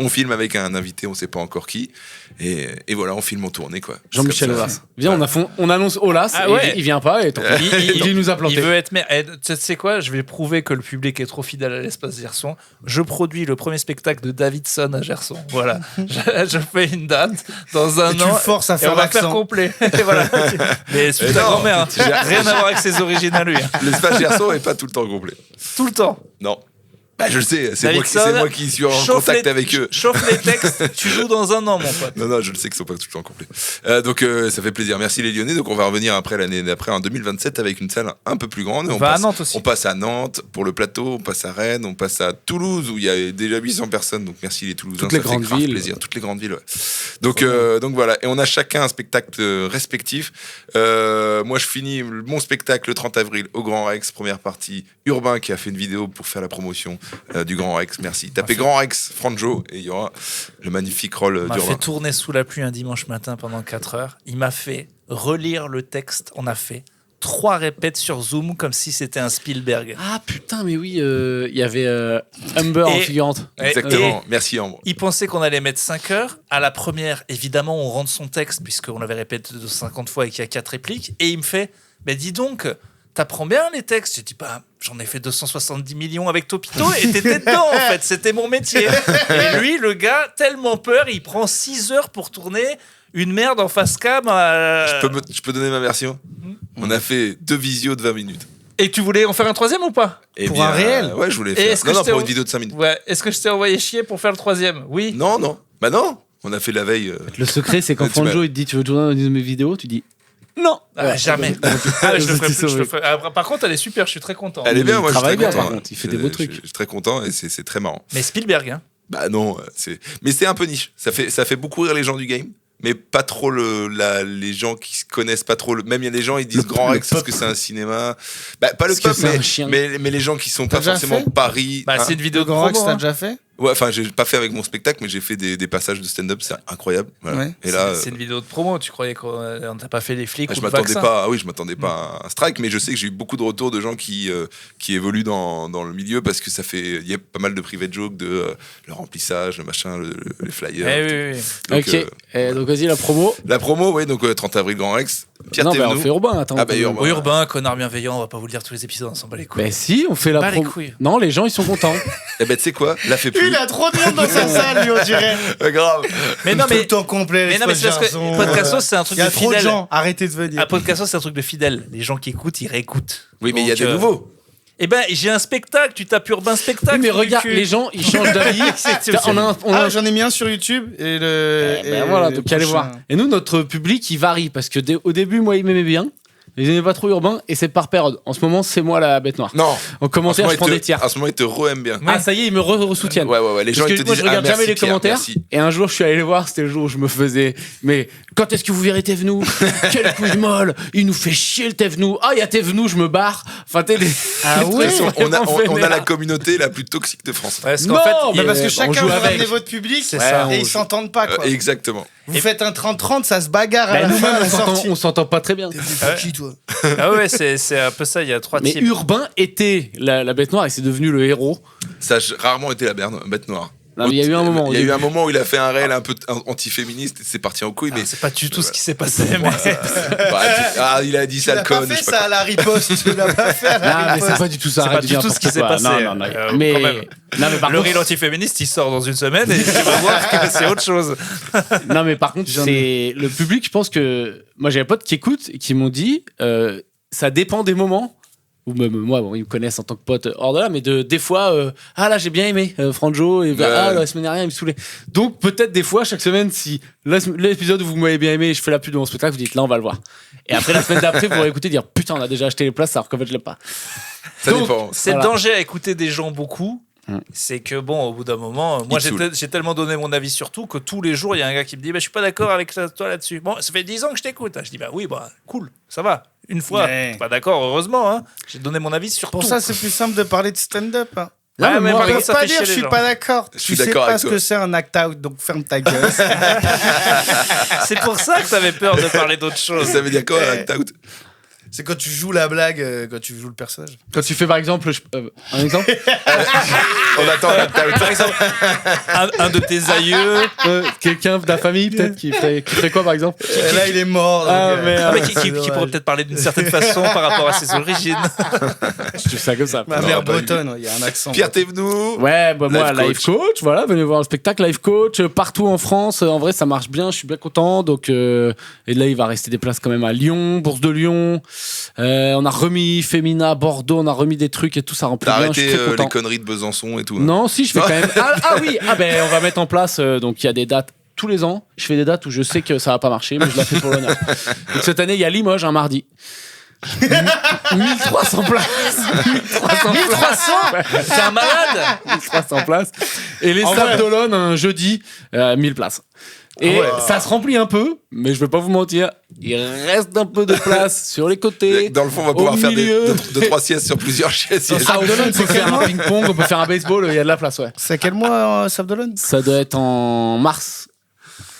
On filme avec un invité, on sait pas encore qui. Et voilà, on filme en tournée, quoi. Jean-Michel C'est comme ça. Aulas. Viens, on annonce Aulas, Ah et ouais. il vient pas, et tant pis. Il nous a planté. Il veut être maire. Et tu sais quoi, je vais prouver que le public est trop fidèle à l'espace Gerson. Je produis le premier spectacle de Davidson à Gerson. Voilà. je fais une date dans un Et tu an. le forces à et faire on va faire l'accent. complet. Et voilà. Mais c'est ta non, grand-mère. hein. Rien à voir avec ses origines à lui. hein. L'espace Gerson est pas tout le temps complet. Tout le temps. Non. Bah, je le sais, c'est Davidson, moi qui suis en chauffe contact les- avec eux. Chauffe les textes, tu joues dans un an, mon pote. Non, je le sais qu'ils sont pas tout le temps complets. Donc, ça fait plaisir. Merci les Lyonnais. Donc, on va revenir après l'année d'après, en 2027, avec une salle un peu plus grande. Et On va à Nantes aussi. On passe à Nantes pour le plateau, on passe à Rennes, on passe à Toulouse où il y a déjà 800 personnes. Donc, merci les Toulousains. Toutes les ça fait grandes grave villes. plaisir. Toutes les grandes villes, ouais. Donc voilà. Et on a chacun un spectacle respectif. Moi, je finis mon spectacle le 30 avril au Grand Rex, première partie. Urbain qui a fait une vidéo pour faire la promotion du Grand Rex. Merci. Tapez Grand Rex, Franjo, et il y aura le magnifique rôle On m'a d'Urbain. fait tourner sous la pluie un dimanche matin pendant 4 heures. Il m'a fait relire le texte. On a fait 3 répètes sur Zoom comme si c'était un Spielberg. Ah putain, mais oui, il y avait Humber en Et- figurante. Exactement. Merci Ambre. Il pensait qu'on allait mettre 5 heures. À la première, évidemment, on rentre son texte, puisqu'on l'avait répété de 50 fois et qu'il y a 4 répliques. Et il me fait, mais dis donc, t'apprends bien les textes. J'ai dit, bah, j'en ai fait 270 millions avec Topito et t'étais dedans, en fait. C'était mon métier. Et lui, le gars, tellement peur, il prend 6 heures pour tourner une merde en face cam. Je peux donner ma version. On a fait 2 visios de 20 minutes. Et tu voulais en faire un troisième ou pas? Et Pour un réel? Ouais, je voulais Et faire. est-ce que Non, je t'ai pour en- une vidéo de 5 minutes. Ouais. Est-ce que je t'ai envoyé chier pour faire le troisième? Oui. Non. Bah non. On a fait la veille. Le secret, c'est quand Tu m'as- Franjo il te dit tu veux tourner une de mes vidéos, tu dis non. Ah, jamais. Ah, je le ferai C'était plus, je le sauvé. ferai. Ah, par contre, elle est super. Je suis très content. Elle est bien, il moi je suis travaille très bien, content. par contre, il fait des beaux trucs. Je suis très content et c'est très marrant. Mais Spielberg, hein. Bah non, mais c'est un peu niche. Ça fait beaucoup rire les gens du game, mais pas trop les gens qui se connaissent pas trop. Même il y a des gens ils disent Grand Rex parce que c'est un cinéma. Bah pas le Parce que pop, c'est un chien. mais les gens qui sont T'as pas déjà forcément fait Paris. Bah, hein. c'est une vidéo Le de Grand Rex, promo. t'as Hein. déjà fait? Ouais, enfin j'ai pas fait avec mon spectacle, mais j'ai fait des passages de stand-up, c'est incroyable. Voilà. Ouais. Et là, C'est une vidéo de promo. Tu croyais qu'on t'a pas fait les flics je ou le m'attendais vaccin? pas. Ah oui, je m'attendais pas à un strike, mais je sais que j'ai eu beaucoup de retours de gens qui évoluent dans le milieu parce que il y a pas mal de private jokes de le remplissage, le machin, les flyers. Eh tout. oui. Donc, Ok. Donc vas-y la promo. la promo, oui, donc 30 avril Grand Rex. Pierre Non, bah, on Thévenoud. fait urbain. Attends. Ah, bah, urbain. Au urbain, connard bienveillant, on va pas vous le dire tous les épisodes, on s'en bat les couilles. Bah si, on fait la Pas les promo. couilles. Non, les gens ils sont contents. Eh ben tu sais quoi, la fait plus. Il a trop de monde dans sa salle, lui, on dirait. Grave. Mais non, Tout le mais, temps complet. mais non, mais c'est parce que Podcastos, c'est un Il truc y a de trop de fidèle. gens, arrêtez de venir. À Podcastos, c'est un truc de fidèle. Les gens qui écoutent, ils réécoutent. Oui, mais il y a Donc, des nouveaux. Eh ben, j'ai un spectacle, tu tapes urbain spectacle. Oui, mais trou du regarde, cul. les gens ils changent d'avis. On a Ah, j'en ai mis un sur YouTube et le. Eh ben voilà, le donc allez prochain. voir. Et nous, notre public, il varie parce que au début, moi, il m'aimait bien. Ils aimaient pas trop urbain et c'est par période. En ce moment, c'est moi la bête noire. Non. En commentaire, je prends des tiers. À ce moment, ils te re-aiment bien. Ah, ça y est, ils me re-soutiennent. Ouais. Les gens, Parce ils que te moi, disent je regarde merci, jamais les Pierre, commentaires. merci. Et un jour, je suis allé les voir. C'était le jour où je me faisais. Mais quand est-ce que vous verrez Thévenoud? Quelle couille molle! Il nous fait chier le Thévenoud. Ah, il y a Thévenoud, je me barre. Enfin, t'es des. Ah des ouais. trucs sont On a vraiment la vénères. communauté la plus toxique de France. Ouais, parce Non, qu'en fait, mais il- Parce que on chacun joue veut avec. ramener votre public C'est Ouais, ça. on et ils joue. s'entendent pas, quoi. Exactement. Vous faites un 30-30, ça se bagarre à Bah, la fin. nous-mêmes, à la sortie. on s'entend pas très bien. T'es Ouais. qui, toi? Ah ouais, c'est un peu ça, il y a 3 Mais types. Urbain était la bête noire et c'est devenu le héros. Ça a rarement été la bête noire. Non, mais il y a eu un moment. Il y a eu un moment où il a fait un réel un peu anti-féministe et c'est parti en couille, mais C'est pas du tout ce qui s'est passé, mais... il a dit Tu ça l'as le pas con. fait ça à la riposte. Tu l'as pas fait à la Non, mais riposte. c'est pas du tout ça. C'est arrête pas de du dire tout ce qui n'importe s'est quoi. passé. Non, non, Quand mais même. non, mais par Le contre, reel antiféministe, il sort dans une semaine et tu vas voir que c'est autre chose. non, mais par contre, J'en c'est le public. Je pense que moi, j'ai des potes qui écoutent et qui m'ont dit, ça dépend des moments. Ou même moi, bon, ils me connaissent en tant que pote hors de là, mais des fois, ah là, j'ai bien aimé Franjo, et ah, la semaine dernière, il me saoulait. Donc, peut-être des fois, chaque semaine, si l'épisode où vous m'avez bien aimé et je fais la pub de mon spectacle, vous dites là, on va le voir. Et après, la semaine d'après, vous réécoutez dire putain, on a déjà acheté les places, alors qu'en fait, je l'aime pas. Ça Donc, dépend. C'est Voilà. le danger à écouter des gens beaucoup. C'est que bon, au bout d'un moment, moi te saoule. j'ai tellement donné mon avis sur tout que tous les jours il y a un gars qui me dit bah, je suis pas d'accord avec toi là-dessus. Bon, ça fait 10 ans que je t'écoute. Je dis bah oui, bah cool, ça va. Une fois, Ouais. pas d'accord, heureusement. Hein. J'ai donné mon avis sur Pour tout. ça, c'est plus simple de parler de stand-up. Hein. Ouais, Non, mais mais moi, par Tu contre, peux ça pas fait dire chier je les suis gens. pas d'accord. Je suis Tu sais d'accord pas avec ce toi. que c'est un act-out, donc ferme ta gueule. C'est pour ça que t'avais peur de parler d'autre chose. Ça veut dire quoi, un act-out? C'est quand tu joues la blague, quand tu joues le personnage. Quand tu fais par exemple, un exemple, On attend un act-out. Par exemple, un de tes aïeux. quelqu'un de la famille peut-être qui ferait quoi par exemple? Là, il est mort. Ah, donc, merde. Ah, mais c'est qui dommage. pourrait peut-être parler d'une certaine façon par rapport à ses origines. Je trouve ça comme ça. Ma Non, mère pas bretonne, ouais, il y a un accent. Pierre Thévenoud. Ouais, bah moi, Life life coach, voilà, venez voir le spectacle, life coach, partout en France. En vrai, ça marche bien, je suis bien content. Donc, et là, il va rester des places quand même à Lyon, Bourse de Lyon. On a remis Femina, Bordeaux, on a remis des trucs et tout, ça remplit T'as bien. Je arrêté suis très les content. conneries de Besançon et tout. hein. Non, si, je fais quand même. Ah oui, ben on va mettre en place. Donc, il y a des dates tous les ans. Je fais des dates où je sais que ça va pas marcher, mais je la fais pour l'honneur. Donc, cette année, il y a Limoges un mardi. 1300 places. 1300 T'es un malade. 1300 places. Et les En Sables vrai. d'Olonne, un jeudi, 1000 places. Et ouais. ça se remplit un peu, mais je vais pas vous mentir, il reste un peu de place sur les côtés. Dans le fond, on va au pouvoir faire milieu. 2-3 siestes sur plusieurs chaises. Sables d'Olonne, on peut faire un ping-pong, on peut faire un baseball, il y a de la place, ouais. C'est à quel mois, Sabdolone? Ça doit être en mars.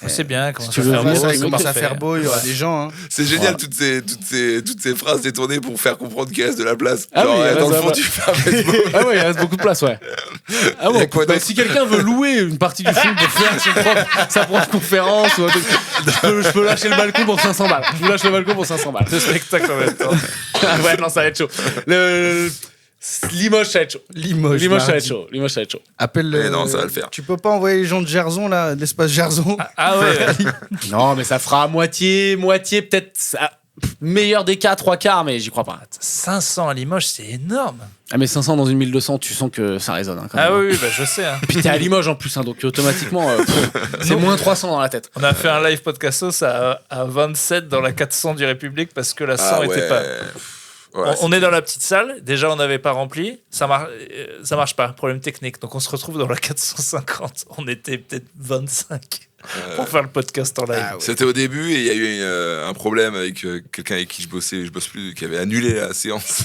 C'est bien, comment tu ça veux fait vraiment, beau, Ça c'est commence à parfait. faire beau, il y aura des gens. Hein. C'est génial, Voilà. toutes ces phrases détournées pour faire comprendre qu'il reste de la place. Ah Genre, oui, dans le ça fond, va. tu fais un baseball. Ah ouais, il reste beaucoup de place, ouais. Ah Il y bon, a quoi bah, d'autre si quelqu'un veut louer une partie du film pour faire sa propre conférence, ou un truc, je peux lâcher le balcon pour 500 balles. Je vous lâche le balcon pour 500 balles. Ce spectacle en même temps. Ouais, non, ça va être chaud. Limoges, ça va être chaud. Limoges, Limoges, ça va mardi. être chaud. Limoges, ça va être chaud. Appelle Mais non, ça va le faire. Tu peux pas envoyer les gens de Gerson, là, d'espace Gerson. Ah ouais. Non, mais ça fera moitié, peut-être meilleur des cas, 3/4, mais j'y crois pas. 500 à Limoges, c'est énorme. Ah, mais 500 dans une 1200, tu sens que ça résonne. Hein, quand Ah même. oui, bah, je sais. Hein. Puis t'es à Limoges en plus, hein, donc automatiquement, c'est moins 300 dans la tête. On a fait un live podcastos à 27 dans la 400 du République parce que la 100 était pas. Ouais, On est dans la petite salle, déjà on n'avait pas rempli, ça marche pas, problème technique. Donc on se retrouve dans la 450, on était peut-être 25 pour faire le podcast en live. Ah ouais. C'était au début et il y a eu un problème avec quelqu'un avec qui je bosse plus, qui avait annulé la séance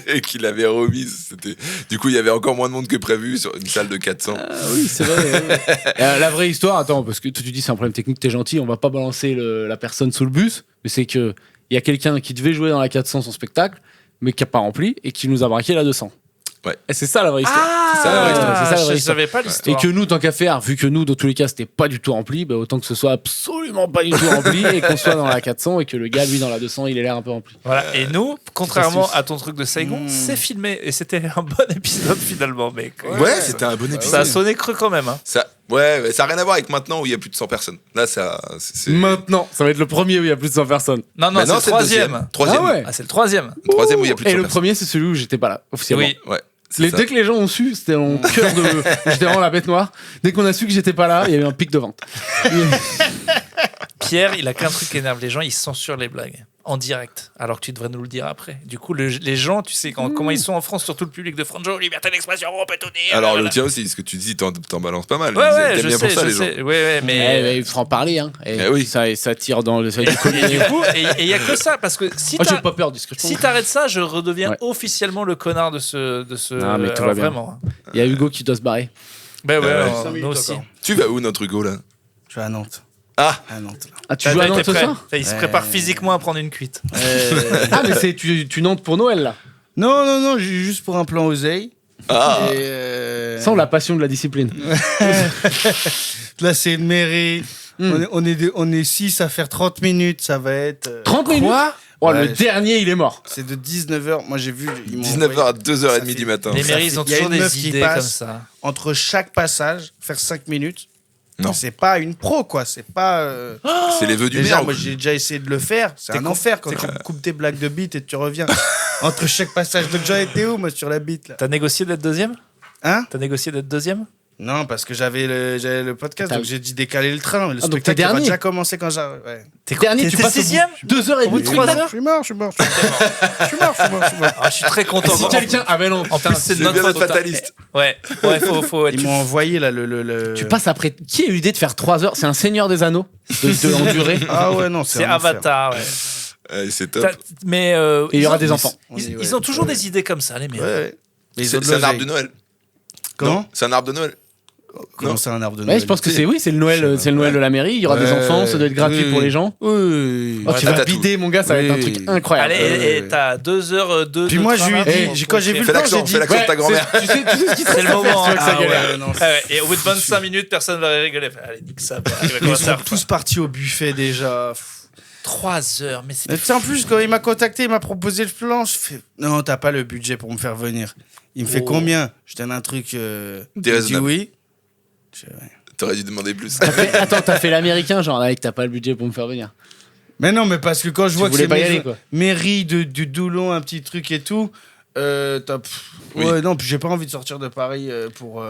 et qui l'avait remise. Du coup, il y avait encore moins de monde que prévu sur une salle de 400. Ah oui, c'est vrai. La vraie histoire, attends, parce que toi tu dis c'est un problème technique, t'es gentil, on va pas balancer la personne sous le bus, mais c'est que il y a quelqu'un qui devait jouer dans la 400 son spectacle, mais qui a pas rempli et qui nous a braqué la 200. Ouais. Et c'est ça la vraie histoire. Ah, c'est ça la vraie histoire. C'est ça la vraie je histoire. savais pas l'histoire. Et que nous, tant qu'à faire, vu que nous, dans tous les cas, c'était pas du tout rempli, bah, autant que ce soit absolument pas du tout rempli et qu'on soit dans la 400 et que le gars, lui, dans la 200, il ait l'air un peu rempli. Voilà. Et nous, contrairement Christus. à ton truc de Saigon, c'est filmé et c'était un bon épisode finalement, mec. Ouais, c'était un bon épisode. Ça a sonné creux quand même. Hein. Ça n'a rien à voir avec maintenant où il y a plus de 100 personnes. Là, c'est... Maintenant, ça va être le premier où il y a plus de 100 personnes. Non, Bah c'est le troisième. Troisième. Ah ouais. Ah, c'est le troisième. Troisième où il y a plus de Et 100 le personnes. premier, c'est celui où j'étais pas là, officiellement. Oui. Ouais. c'est ça. Dès que les gens ont su, c'était en cœur de. J'étais vraiment la bête noire. Dès qu'on a su que j'étais pas là, il y a eu un pic de vente. Pierre, il a qu'un truc qui énerve les gens, il censure les blagues en direct, alors que tu devrais nous le dire après. Du coup, les gens, tu sais comment ils sont en France, surtout le public de France, liberté d'expression, on peut tout dire. Alors, voilà. le tien aussi, ce que tu dis, t'en balances pas mal. Ouais, T'aimes je bien sais, pour ça, je les gens. sais. Ouais, mais. Il faut en parler, hein. Et Eh oui. ça tire dans le. Ça du collier. Et du coup, et il y a que ça, parce que si Moi, j'ai t'as- pas peur du script. si t'arrêtes ça, je redeviens Ouais. officiellement le connard de ce. Non, mais tout alors va bien. vraiment. Il y a Hugo qui doit se barrer. Ben ouais, Ouais, alors, 5 minutes nous aussi. encore. Tu vas où, notre Hugo, là? Je suis à Nantes. Ah, À Nantes, là. Ah, tu joues à Nantes T'es ce prêt. soir Il se prépare physiquement à prendre une cuite. Ah, mais c'est tu Nantes pour Noël, là. Non, juste pour un plan oseille. ah. Et, Sans la passion de la discipline. Là, c'est une mairie. On est 6 à faire 30 minutes. Ça va être. 30 minutes Oh, Ouais, le dernier, il est mort. C'est de 19h. Moi, j'ai vu. ils m'ont 19h à envoyé 2h30 du matin. Les Ça mairies, fait- ils ont il y a toujours une meuf des qui idées passe. comme ça. Entre chaque passage, faire 5 minutes. Non. C'est pas une pro, quoi. C'est pas. C'est les vœux du Déjà, maire. moi, j'ai déjà essayé de le faire. C'est un enfer quand tu coupes tes blagues de bite et tu reviens. Entre chaque passage. Donc, j'en étais où, moi, sur la bite, là? T'as négocié d'être deuxième Hein? T'as négocié d'être deuxième Non, parce que j'avais le podcast, T'as- donc j'ai dit décaler le train. Le donc t'es spectacle il va dernier. déjà commencé quand j'arrive. Ouais. T'es Dernier, tu passes sixième 2h30. Au bout de 3 heures Je suis mort. Je suis mort. Ah, je suis très content. Si quelqu'un. Ah, ben non. En plus, c'est de C'est notre bien faute. d'être fataliste. Ouais, faut être. Ils m'ont envoyé là le. Tu passes après. Qui a eu l'idée de faire 3 heures? C'est un seigneur des anneaux de en durée. Ah ouais, non, C'est un enfer. Avatar, ouais. C'est top. Mais. Et il y aura des enfants. Ils ont toujours des idées comme ça, les Ouais, mairies. ouais. Mais ils ont de C'est un arbre de l'oseille. Noël. Comment Non, c'est un arbre de Noël. Comment Non. c'est un arbre de Ouais, Noël? je pense que c'est le Noël, c'est le Noël de la mairie. Il y aura des Ouais. enfants, ça doit être gratuit Oui. pour les gens. Oui. Oh, tu Ouais, vas t'as bider, mon gars, ça va être un Oui. truc incroyable. Allez, et t'as 2h02. Puis moi, je lui ai dit, quand j'ai vu le Fais temps, l'accent, j'ai dit. fais l'accent de ta grand-mère. Tu sais ce qui te C'est le moment. faire, tu vois que ça Ah ouais. galère. non, Ah ouais, et au bout de 25 minutes, personne va rigoler. Allez, nique ça. Il va Ils commencer à sont tous partis au buffet déjà. 3 heures, mais c'est. Mais tu sais, en plus, quand il m'a contacté, il m'a proposé le plan, je fais non, t'as pas le budget pour me faire venir. Il me fait Oh. combien? Je donne un truc. Il me dit Déraisonnable. oui. Je fais, ouais. T'aurais dû demander plus. Attends, t'as fait l'américain, genre avec t'as pas le budget pour me faire venir. Mais non, mais parce que quand je vois que voulais c'est pas y aller, quoi. mairie du Doulon, un petit truc et tout. Oui. Ouais, non, puis j'ai pas envie de sortir de Paris pour.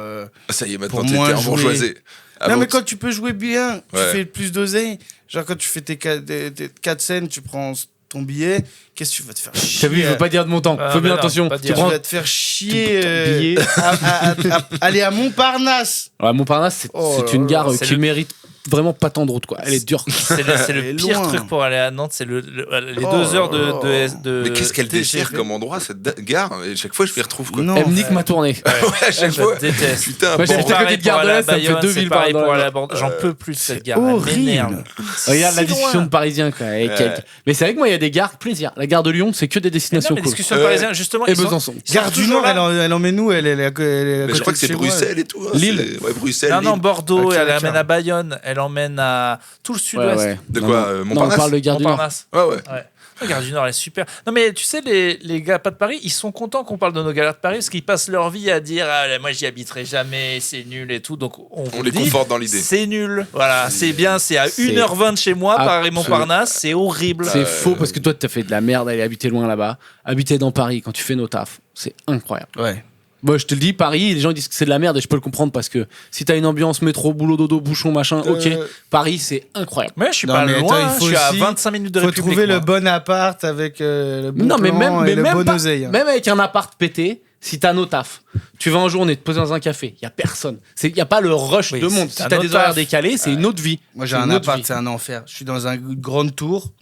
Ça y est, maintenant, Pour t'es moins un jouer. bourgeoisé. Non, Avant, mais quand tu peux jouer bien, tu Ouais. fais plus d'oseille. Genre, quand tu fais tes 4 scènes, tu prends ton billet. Qu'est-ce que tu vas te faire chier? T'as vu, il veut pas dire de montant. Ah, Faut mais bien non, attention. pas Tu dire. Tu prends. vas te faire chier billet. aller à Montparnasse. Ouais, Montparnasse, c'est Oh c'est là une gare là, c'est qui le- mérite vraiment pas tant de route, quoi. Elle est dure. C'est le Elle est pire loin. truc pour aller à Nantes, c'est les Oh 2 heures là là. de. Mais qu'est-ce qu'elle TGV. dessert comme endroit, cette gare? Et chaque fois, je m'y retrouve, quoi. Non. Elle me nique ma tournée. Ouais, à chaque Je fois. déteste. Putain, Moi, bon, j'habite à côté Pareil de pour aller à Gare de l'Est, ça me fait Bayonne, 2 c'est villes pareil par pour dans aller la- à Bordeaux. J'en peux plus de cette gare. Elle horrible. m'énerve. Regarde la Si discussion loin. de Parisien, quoi. Mais c'est avec moi, il y a des gares plaisir. La gare de Lyon, c'est que des Mais non, destinations mais cool. discussion parisienne, justement. Et ils sont- Besançon. ils sont Gare du toujours Nord, là. elle emmène où? Elle est à côté Mais je crois de que c'est chez moi. Bruxelles et tout. hein. Lille. Ouais, Bruxelles. Non, non, Lille. Bordeaux, Ok, elle d'accord. emmène à Bayonne, elle emmène à tout le Ouais, sud-ouest. ouais. De Non, quoi, non. Non, on Montparnasse parle de gare du Nord. Montparnasse. Ouais, ouais. Ouais. La Gare du Nord, elle est super. Non, mais tu sais, les gars pas de Paris, ils sont contents qu'on parle de nos galères de Paris parce qu'ils passent leur vie à dire moi, j'y habiterai jamais, c'est nul et tout. Donc, on les conforte dans l'idée. C'est nul. Voilà, c'est bien, c'est à 1h20 de chez moi, Paris-Montparnasse, c'est horrible. C'est faux parce que toi, t'as fait de la merde à aller habiter loin là-bas. Habiter dans Paris quand tu fais nos tafs, c'est incroyable. Ouais. Moi, je te le dis, Paris, les gens disent que c'est de la merde et je peux le comprendre parce que si t'as une ambiance métro, boulot, dodo, bouchon, machin, ok. Paris, c'est incroyable. Mais je suis Non, pas mais loin, attends, il faut je suis à aussi- 25 minutes de Faut République. trouver moi. le bon appart avec le bon Non, mais plan même, et le bon pas- oseille. même avec un appart pété, si t'as nos tafs, tu vas en journée te poser dans un café, il y a personne. Il y a pas le rush Oui, de monde. c'est Si un t'as autre des horaires taf. décalés, c'est une autre vie. Moi, j'ai C'est un une autre appart, vie. c'est un enfer. Je suis dans une grande tour.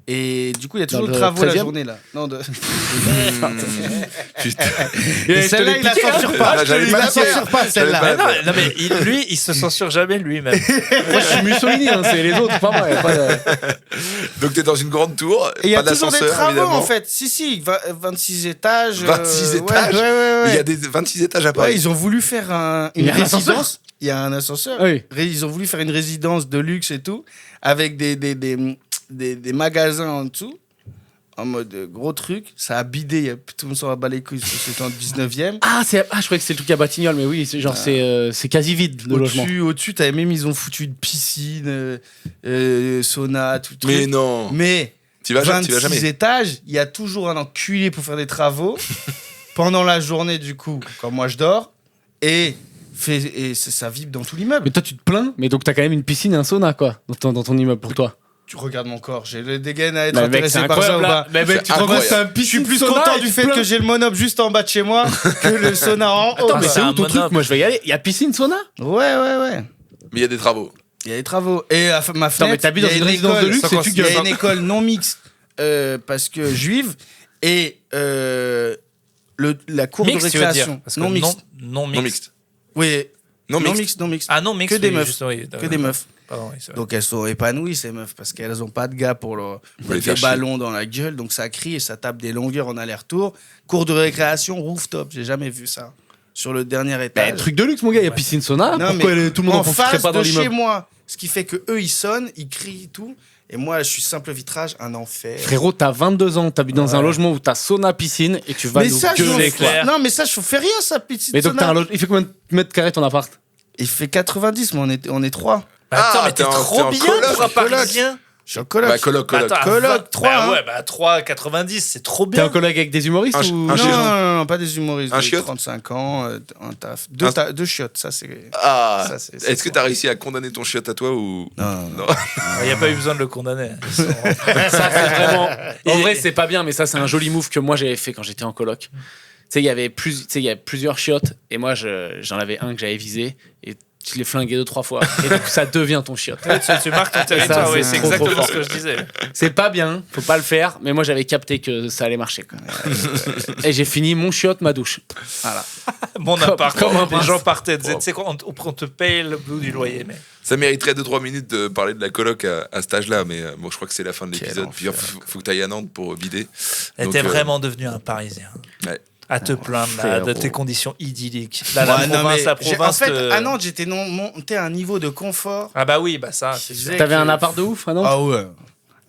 Et du coup, il y a toujours Dans de le travaux la 13e? journée là. Non, de... Putain. Et celle-là, il la censure pas. Ah, j'avais Il pas la fait. censure pas, J'avais celle-là. pas- Mais non, mais lui, il se censure jamais lui-même. Moi, je suis Mussolini, hein, c'est les autres, pas moi. y a pas de- Donc t'es dans une grande tour, Et il y a pas toujours des d'ascenseur travaux évidemment. en fait. Si, 26 étages. 26 ouais, étages. Ouais. Il y a des 26 étages à Ouais, Paris. ils ont voulu faire Il une y a un ascenseur résidence. Il y a un ascenseur. Oui. Ils ont voulu faire une résidence de luxe et tout, avec des magasins en dessous, en mode gros truc. Ça a bidé, tout le monde s'en va bas les couilles, parce que c'était en 19e. Je croyais que c'était le truc à Batignolles, mais oui, c'est genre, c'est quasi vide le logement. Au-dessus, ils ont foutu une piscine, sauna, tout le Mais truc. non. Mais Tu vas 26 jamais. étages, il y a toujours un enculé pour faire des travaux pendant la journée, du coup, quand moi je dors, et ça vibre dans tout l'immeuble. Mais toi, tu te plains, mais donc t'as quand même une piscine et un sauna, quoi, dans ton immeuble pour toi. Tu regardes mon corps, j'ai le dégaine à être Bah, mec, intéressé c'est par ça ou incroyable, pas. là. Mais mec, tu te rends incroyable. compte, c'est un Je piscine suis plus sauna content et du tu fait te plains. que j'ai le monop juste en bas de chez moi que le sauna en haut. Attends, mais c'est c'est un où ton monop. truc? Moi, je vais y aller. Il y a piscine, sauna? Ouais. Mais il y a des travaux. Il y a des travaux. Et ma mais fenêtre, t'habites il y a dans une résidence école, de luxe et tu il y a gueules. une école non mixte parce que juive et la cour Mixte, de tu veux dire récréation. parce que Non mixte. Non Non mixte. mixte. Oui. Non Non mixte. mixte, non mixte. Ah non, mixte. Que des oui, meufs. juste, oui, Que des meufs. Pardon, oui, c'est vrai. Donc elles sont épanouies ces meufs parce qu'elles n'ont pas de gars pour les mettre faire des ballons dans la gueule, donc ça crie et ça tape des longueurs en aller-retour. Cours de récréation rooftop, j'ai jamais vu ça. Sur le dernier Bah, étage. truc de luxe, mon gars, il y a piscine, sauna. Non, Pourquoi mais tout le monde en en profiterait face pas dans de chez l'immeuble? moi, ce qui fait que eux ils sonnent, ils crient tout, et moi je suis simple vitrage, un enfer. Frérot, t'as 22 ans, t'habites dans un logement où t'as sauna, piscine et tu vas Mais nous ça, je gueuler, m'en quoi. clair. Non, mais ça, je fais rien, ça, petite Mais donc, sauna. t'as un logement. Il fait combien de mètres carrés ton appart? Il fait 90, mais on est 3. Bah, attends, Ah, mais t'es t'es trop en bien coloc, pour un coloc. Parisien. Je suis en coloc. Bah, coloc. Attends, Coloc, 20, 3, Bah hein. ouais, 3,90, c'est trop T'es bien. un collègue avec des humoristes Un- ou un non, chez- non, pas des humoristes. Un de chiotte 35 ans, un taf. Deux chiottes, ça c'est. Ah. Ça, c'est Est-ce que t'as réussi à condamner ton chiotte à toi ou Non. Il n'y a pas eu besoin de le condamner. Ils sont- Ça, c'est vraiment. En Et- vrai, c'est pas bien, mais ça, c'est un joli move que moi j'avais fait quand j'étais en coloc. Tu sais, il y avait plusieurs chiottes, et moi, j'en avais un que j'avais visé, et tu l'ai flingué 2-3 fois. Et du coup, ça devient ton chiotte. tu marques ton territoire, Ça, oui, c'est c'est trop, trop exactement fort. ce que je disais. C'est pas bien, faut pas le faire, mais moi, j'avais capté que ça allait marcher, quoi. Et j'ai fini mon chiotte, ma douche. Voilà. Mon Comme- appart, comme un les prince. gens partaient. Tu sais quoi, on te paye le bout du loyer. Mais... Ça mériterait 2-3 minutes de parler de la coloc à cet âge-là, mais bon, je crois que c'est la fin de Quel l'épisode. Puis enfer, faut que tu ailles à Nantes pour bider. Et Donc, t'es vraiment devenu un Parisien. Ouais. À te plaindre là, de frérot. tes conditions idylliques. Là, Ouais, non, mais la province. en fait, te- à Nantes, j'étais monté à un niveau de confort. Ah bah oui, bah ça, c'est Je sûr. disais T'avais que- un appart de ouf, ah non? Ah ouais.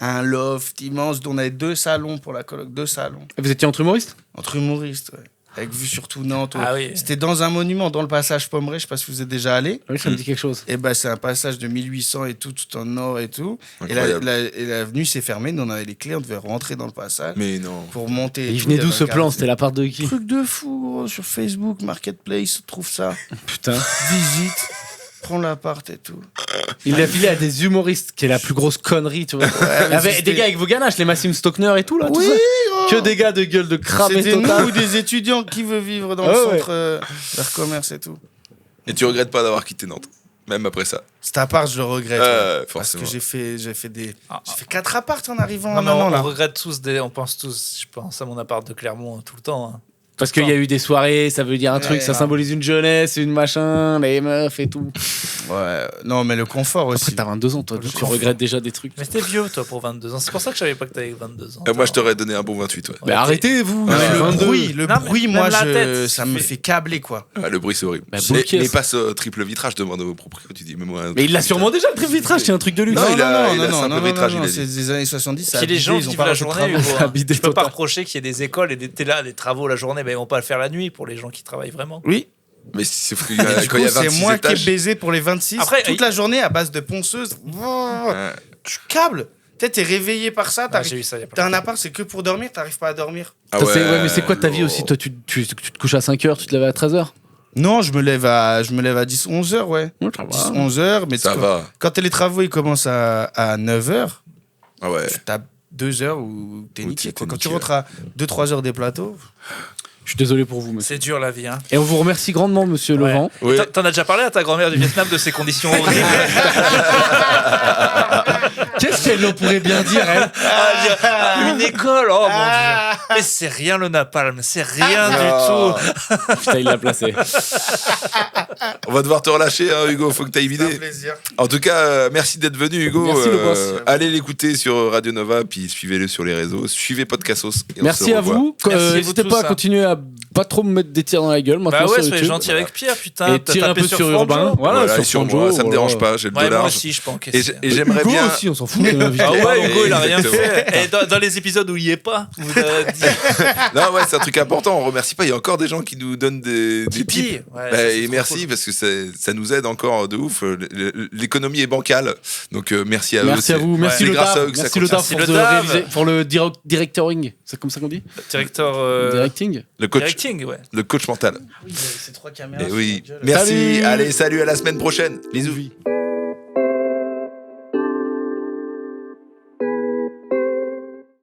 Un loft immense dont on avait 2 salons pour la coloc, 2 salons. Vous étiez entre humoristes? Entre humoristes, ouais. Avec vue sur tout Nantes. Ah ouais. oui. C'était dans un monument, dans le passage Pommeret, je sais pas si vous êtes déjà allé. Oui, ça me dit quelque chose. Et ben c'est un passage de 1800 et tout en or et tout. Et Incroyable. l'avenue s'est fermée, nous on avait les clés, on devait rentrer dans le passage Mais non. pour monter. et Il tout. venait y d'où avait ce un plan? gars- C'était l'appart de qui? Truc de fou, gros, sur Facebook, Marketplace, on trouve ça. Putain. Visite, prends l'appart et tout. Il l'a filé à des humoristes, qui est la plus grosse connerie, tu vois. Il y avait c'était- des gars avec vos ganaches, les Massim Stockner et tout, là. tout Oui, ça. gros. Que des gars de gueule de cramé C'était nous total. ou des étudiants qui veulent vivre dans Ah le ouais. centre vers commerce et tout. Et tu regrettes pas d'avoir quitté Nantes, même après ça. Cet appart, je le regrette. ouais. Parce Forcément. que j'ai fait Ah, j'ai fait 4 apparts en arrivant Non, mais maintenant on là. regrette tous, on pense tous, je pense à mon appart de Clermont tout le temps. Hein. Parce qu'il y a eu des soirées, ça veut dire un truc, ça grave. symbolise une jeunesse, une machin, les meufs et tout. Ouais, non, mais le confort Après, aussi. t'as 22 ans, toi, Le tu confort. regrettes déjà des trucs. Mais t'es vieux, toi, pour 22 ans. C'est pour ça que je savais pas que t'avais 22 ans. Moi, je t'aurais donné un bon 28, ouais. Mais arrêtez, vous Non, mais le 22. bruit, Non, mais même moi, la tête, ça ça me fait- fait câbler, quoi. Ah, le bruit, c'est horrible. Bah, les, bouquet, les ça. passes triple vitrage, demande au propriétaire, tu dis, mais moi. Mais il l'a sûrement déjà, le triple vitrage, c'est un truc de luxe. Non, il a simple vitrage, il a dit. c'est des années 70. ça a Si les abusé, gens ils ont vivent pas la refait de journée, travaux. Hugo, Ça a hein, bidé tu peux pas total. reprocher qu'il y ait des écoles et t'es là, des travaux la journée, ben ils vont pas le faire la nuit pour les gens qui travaillent vraiment. Oui, Mais sauf qu'il y et a, du quand il y coup, a 26 c'est moi qui ai étages. baisé pour les 26 Après, toute la journée à base de ponceuse. Tu câbles. Peut-être t'es réveillé par ça, Ah, j'ai vu ça il y a pas t'as un appart, c'est que pour dormir, t'arrives pas à dormir. Ah Toi, mais c'est quoi ta vie oh. aussi? Toi, tu te couches à 5h, tu te lèves à 13h? Non, je me lève à 10, 11 heures, ouais. 10, 11 heures, mais Ça tu- va. quand les travaux ils commencent à 9 heures, Ah ouais. t'as 2 heures où t'es Où niqué. t'es Quoi. Quand tu niqué, rentres à 2-3 heures des plateaux, Je suis désolé pour vous, monsieur. C'est dur la vie, hein. Et on vous remercie grandement, monsieur Ouais. Levent. Oui. T'en as déjà parlé à ta grand-mère du Vietnam de ces conditions horribles. Qu'est-ce qu'elle pourrait bien dire, elle? Une école, oh mon dieu. Mais c'est rien le napalm, c'est rien du Ah. tout. Putain, il l'a placé. On va devoir te relâcher, hein, Hugo. Faut que t'ailles c'est un vider. plaisir. En tout cas, merci d'être venu, Hugo. Merci, le boss. Allez l'écouter sur Radio Nova, puis suivez-le sur les réseaux. Suivez Podcastos. et on Merci se à revoit. vous. Merci à vous N'hésitez tous, pas à hein. continuer à pas trop me mettre des tirs dans la gueule. Maintenant Bah ouais, sur soyez YouTube. gentil avec Pierre, putain. Et T'as tire un tapé peu sur Franjo. Urbain. Voilà, Voilà, et sur sur Franjo, moi, ça me voilà. dérange pas. J'ai le dos Ouais, moi large. aussi, je peux Et encaisser. j'aimerais Hugo bien. aussi, on s'en fout. de l'invité. Ah ouais, Hugo, il a rien Exactement. fait. Et dans les épisodes où il est pas, vous avez dit Non, ouais, c'est un truc important. On remercie pas. Il y a encore des gens qui nous donnent des Tipeee. tips. Ouais, Bah, ça, c'est et trop merci cool. parce que ça nous aide encore de ouf. L'économie est bancale. Donc merci à eux. Merci à vous. Merci c'est le grâce DAF. à eux que ça Merci le continue. DAF Merci le DAF. pour le directoring. C'est comme ça qu'on dit? Directeur. Directing. Le coach, Directing, ouais. le coach mental. Oui, c'est 3 caméras. Et sur oui. la gueule. Merci. Salut. Allez, salut à la semaine prochaine. Bisous. Oui.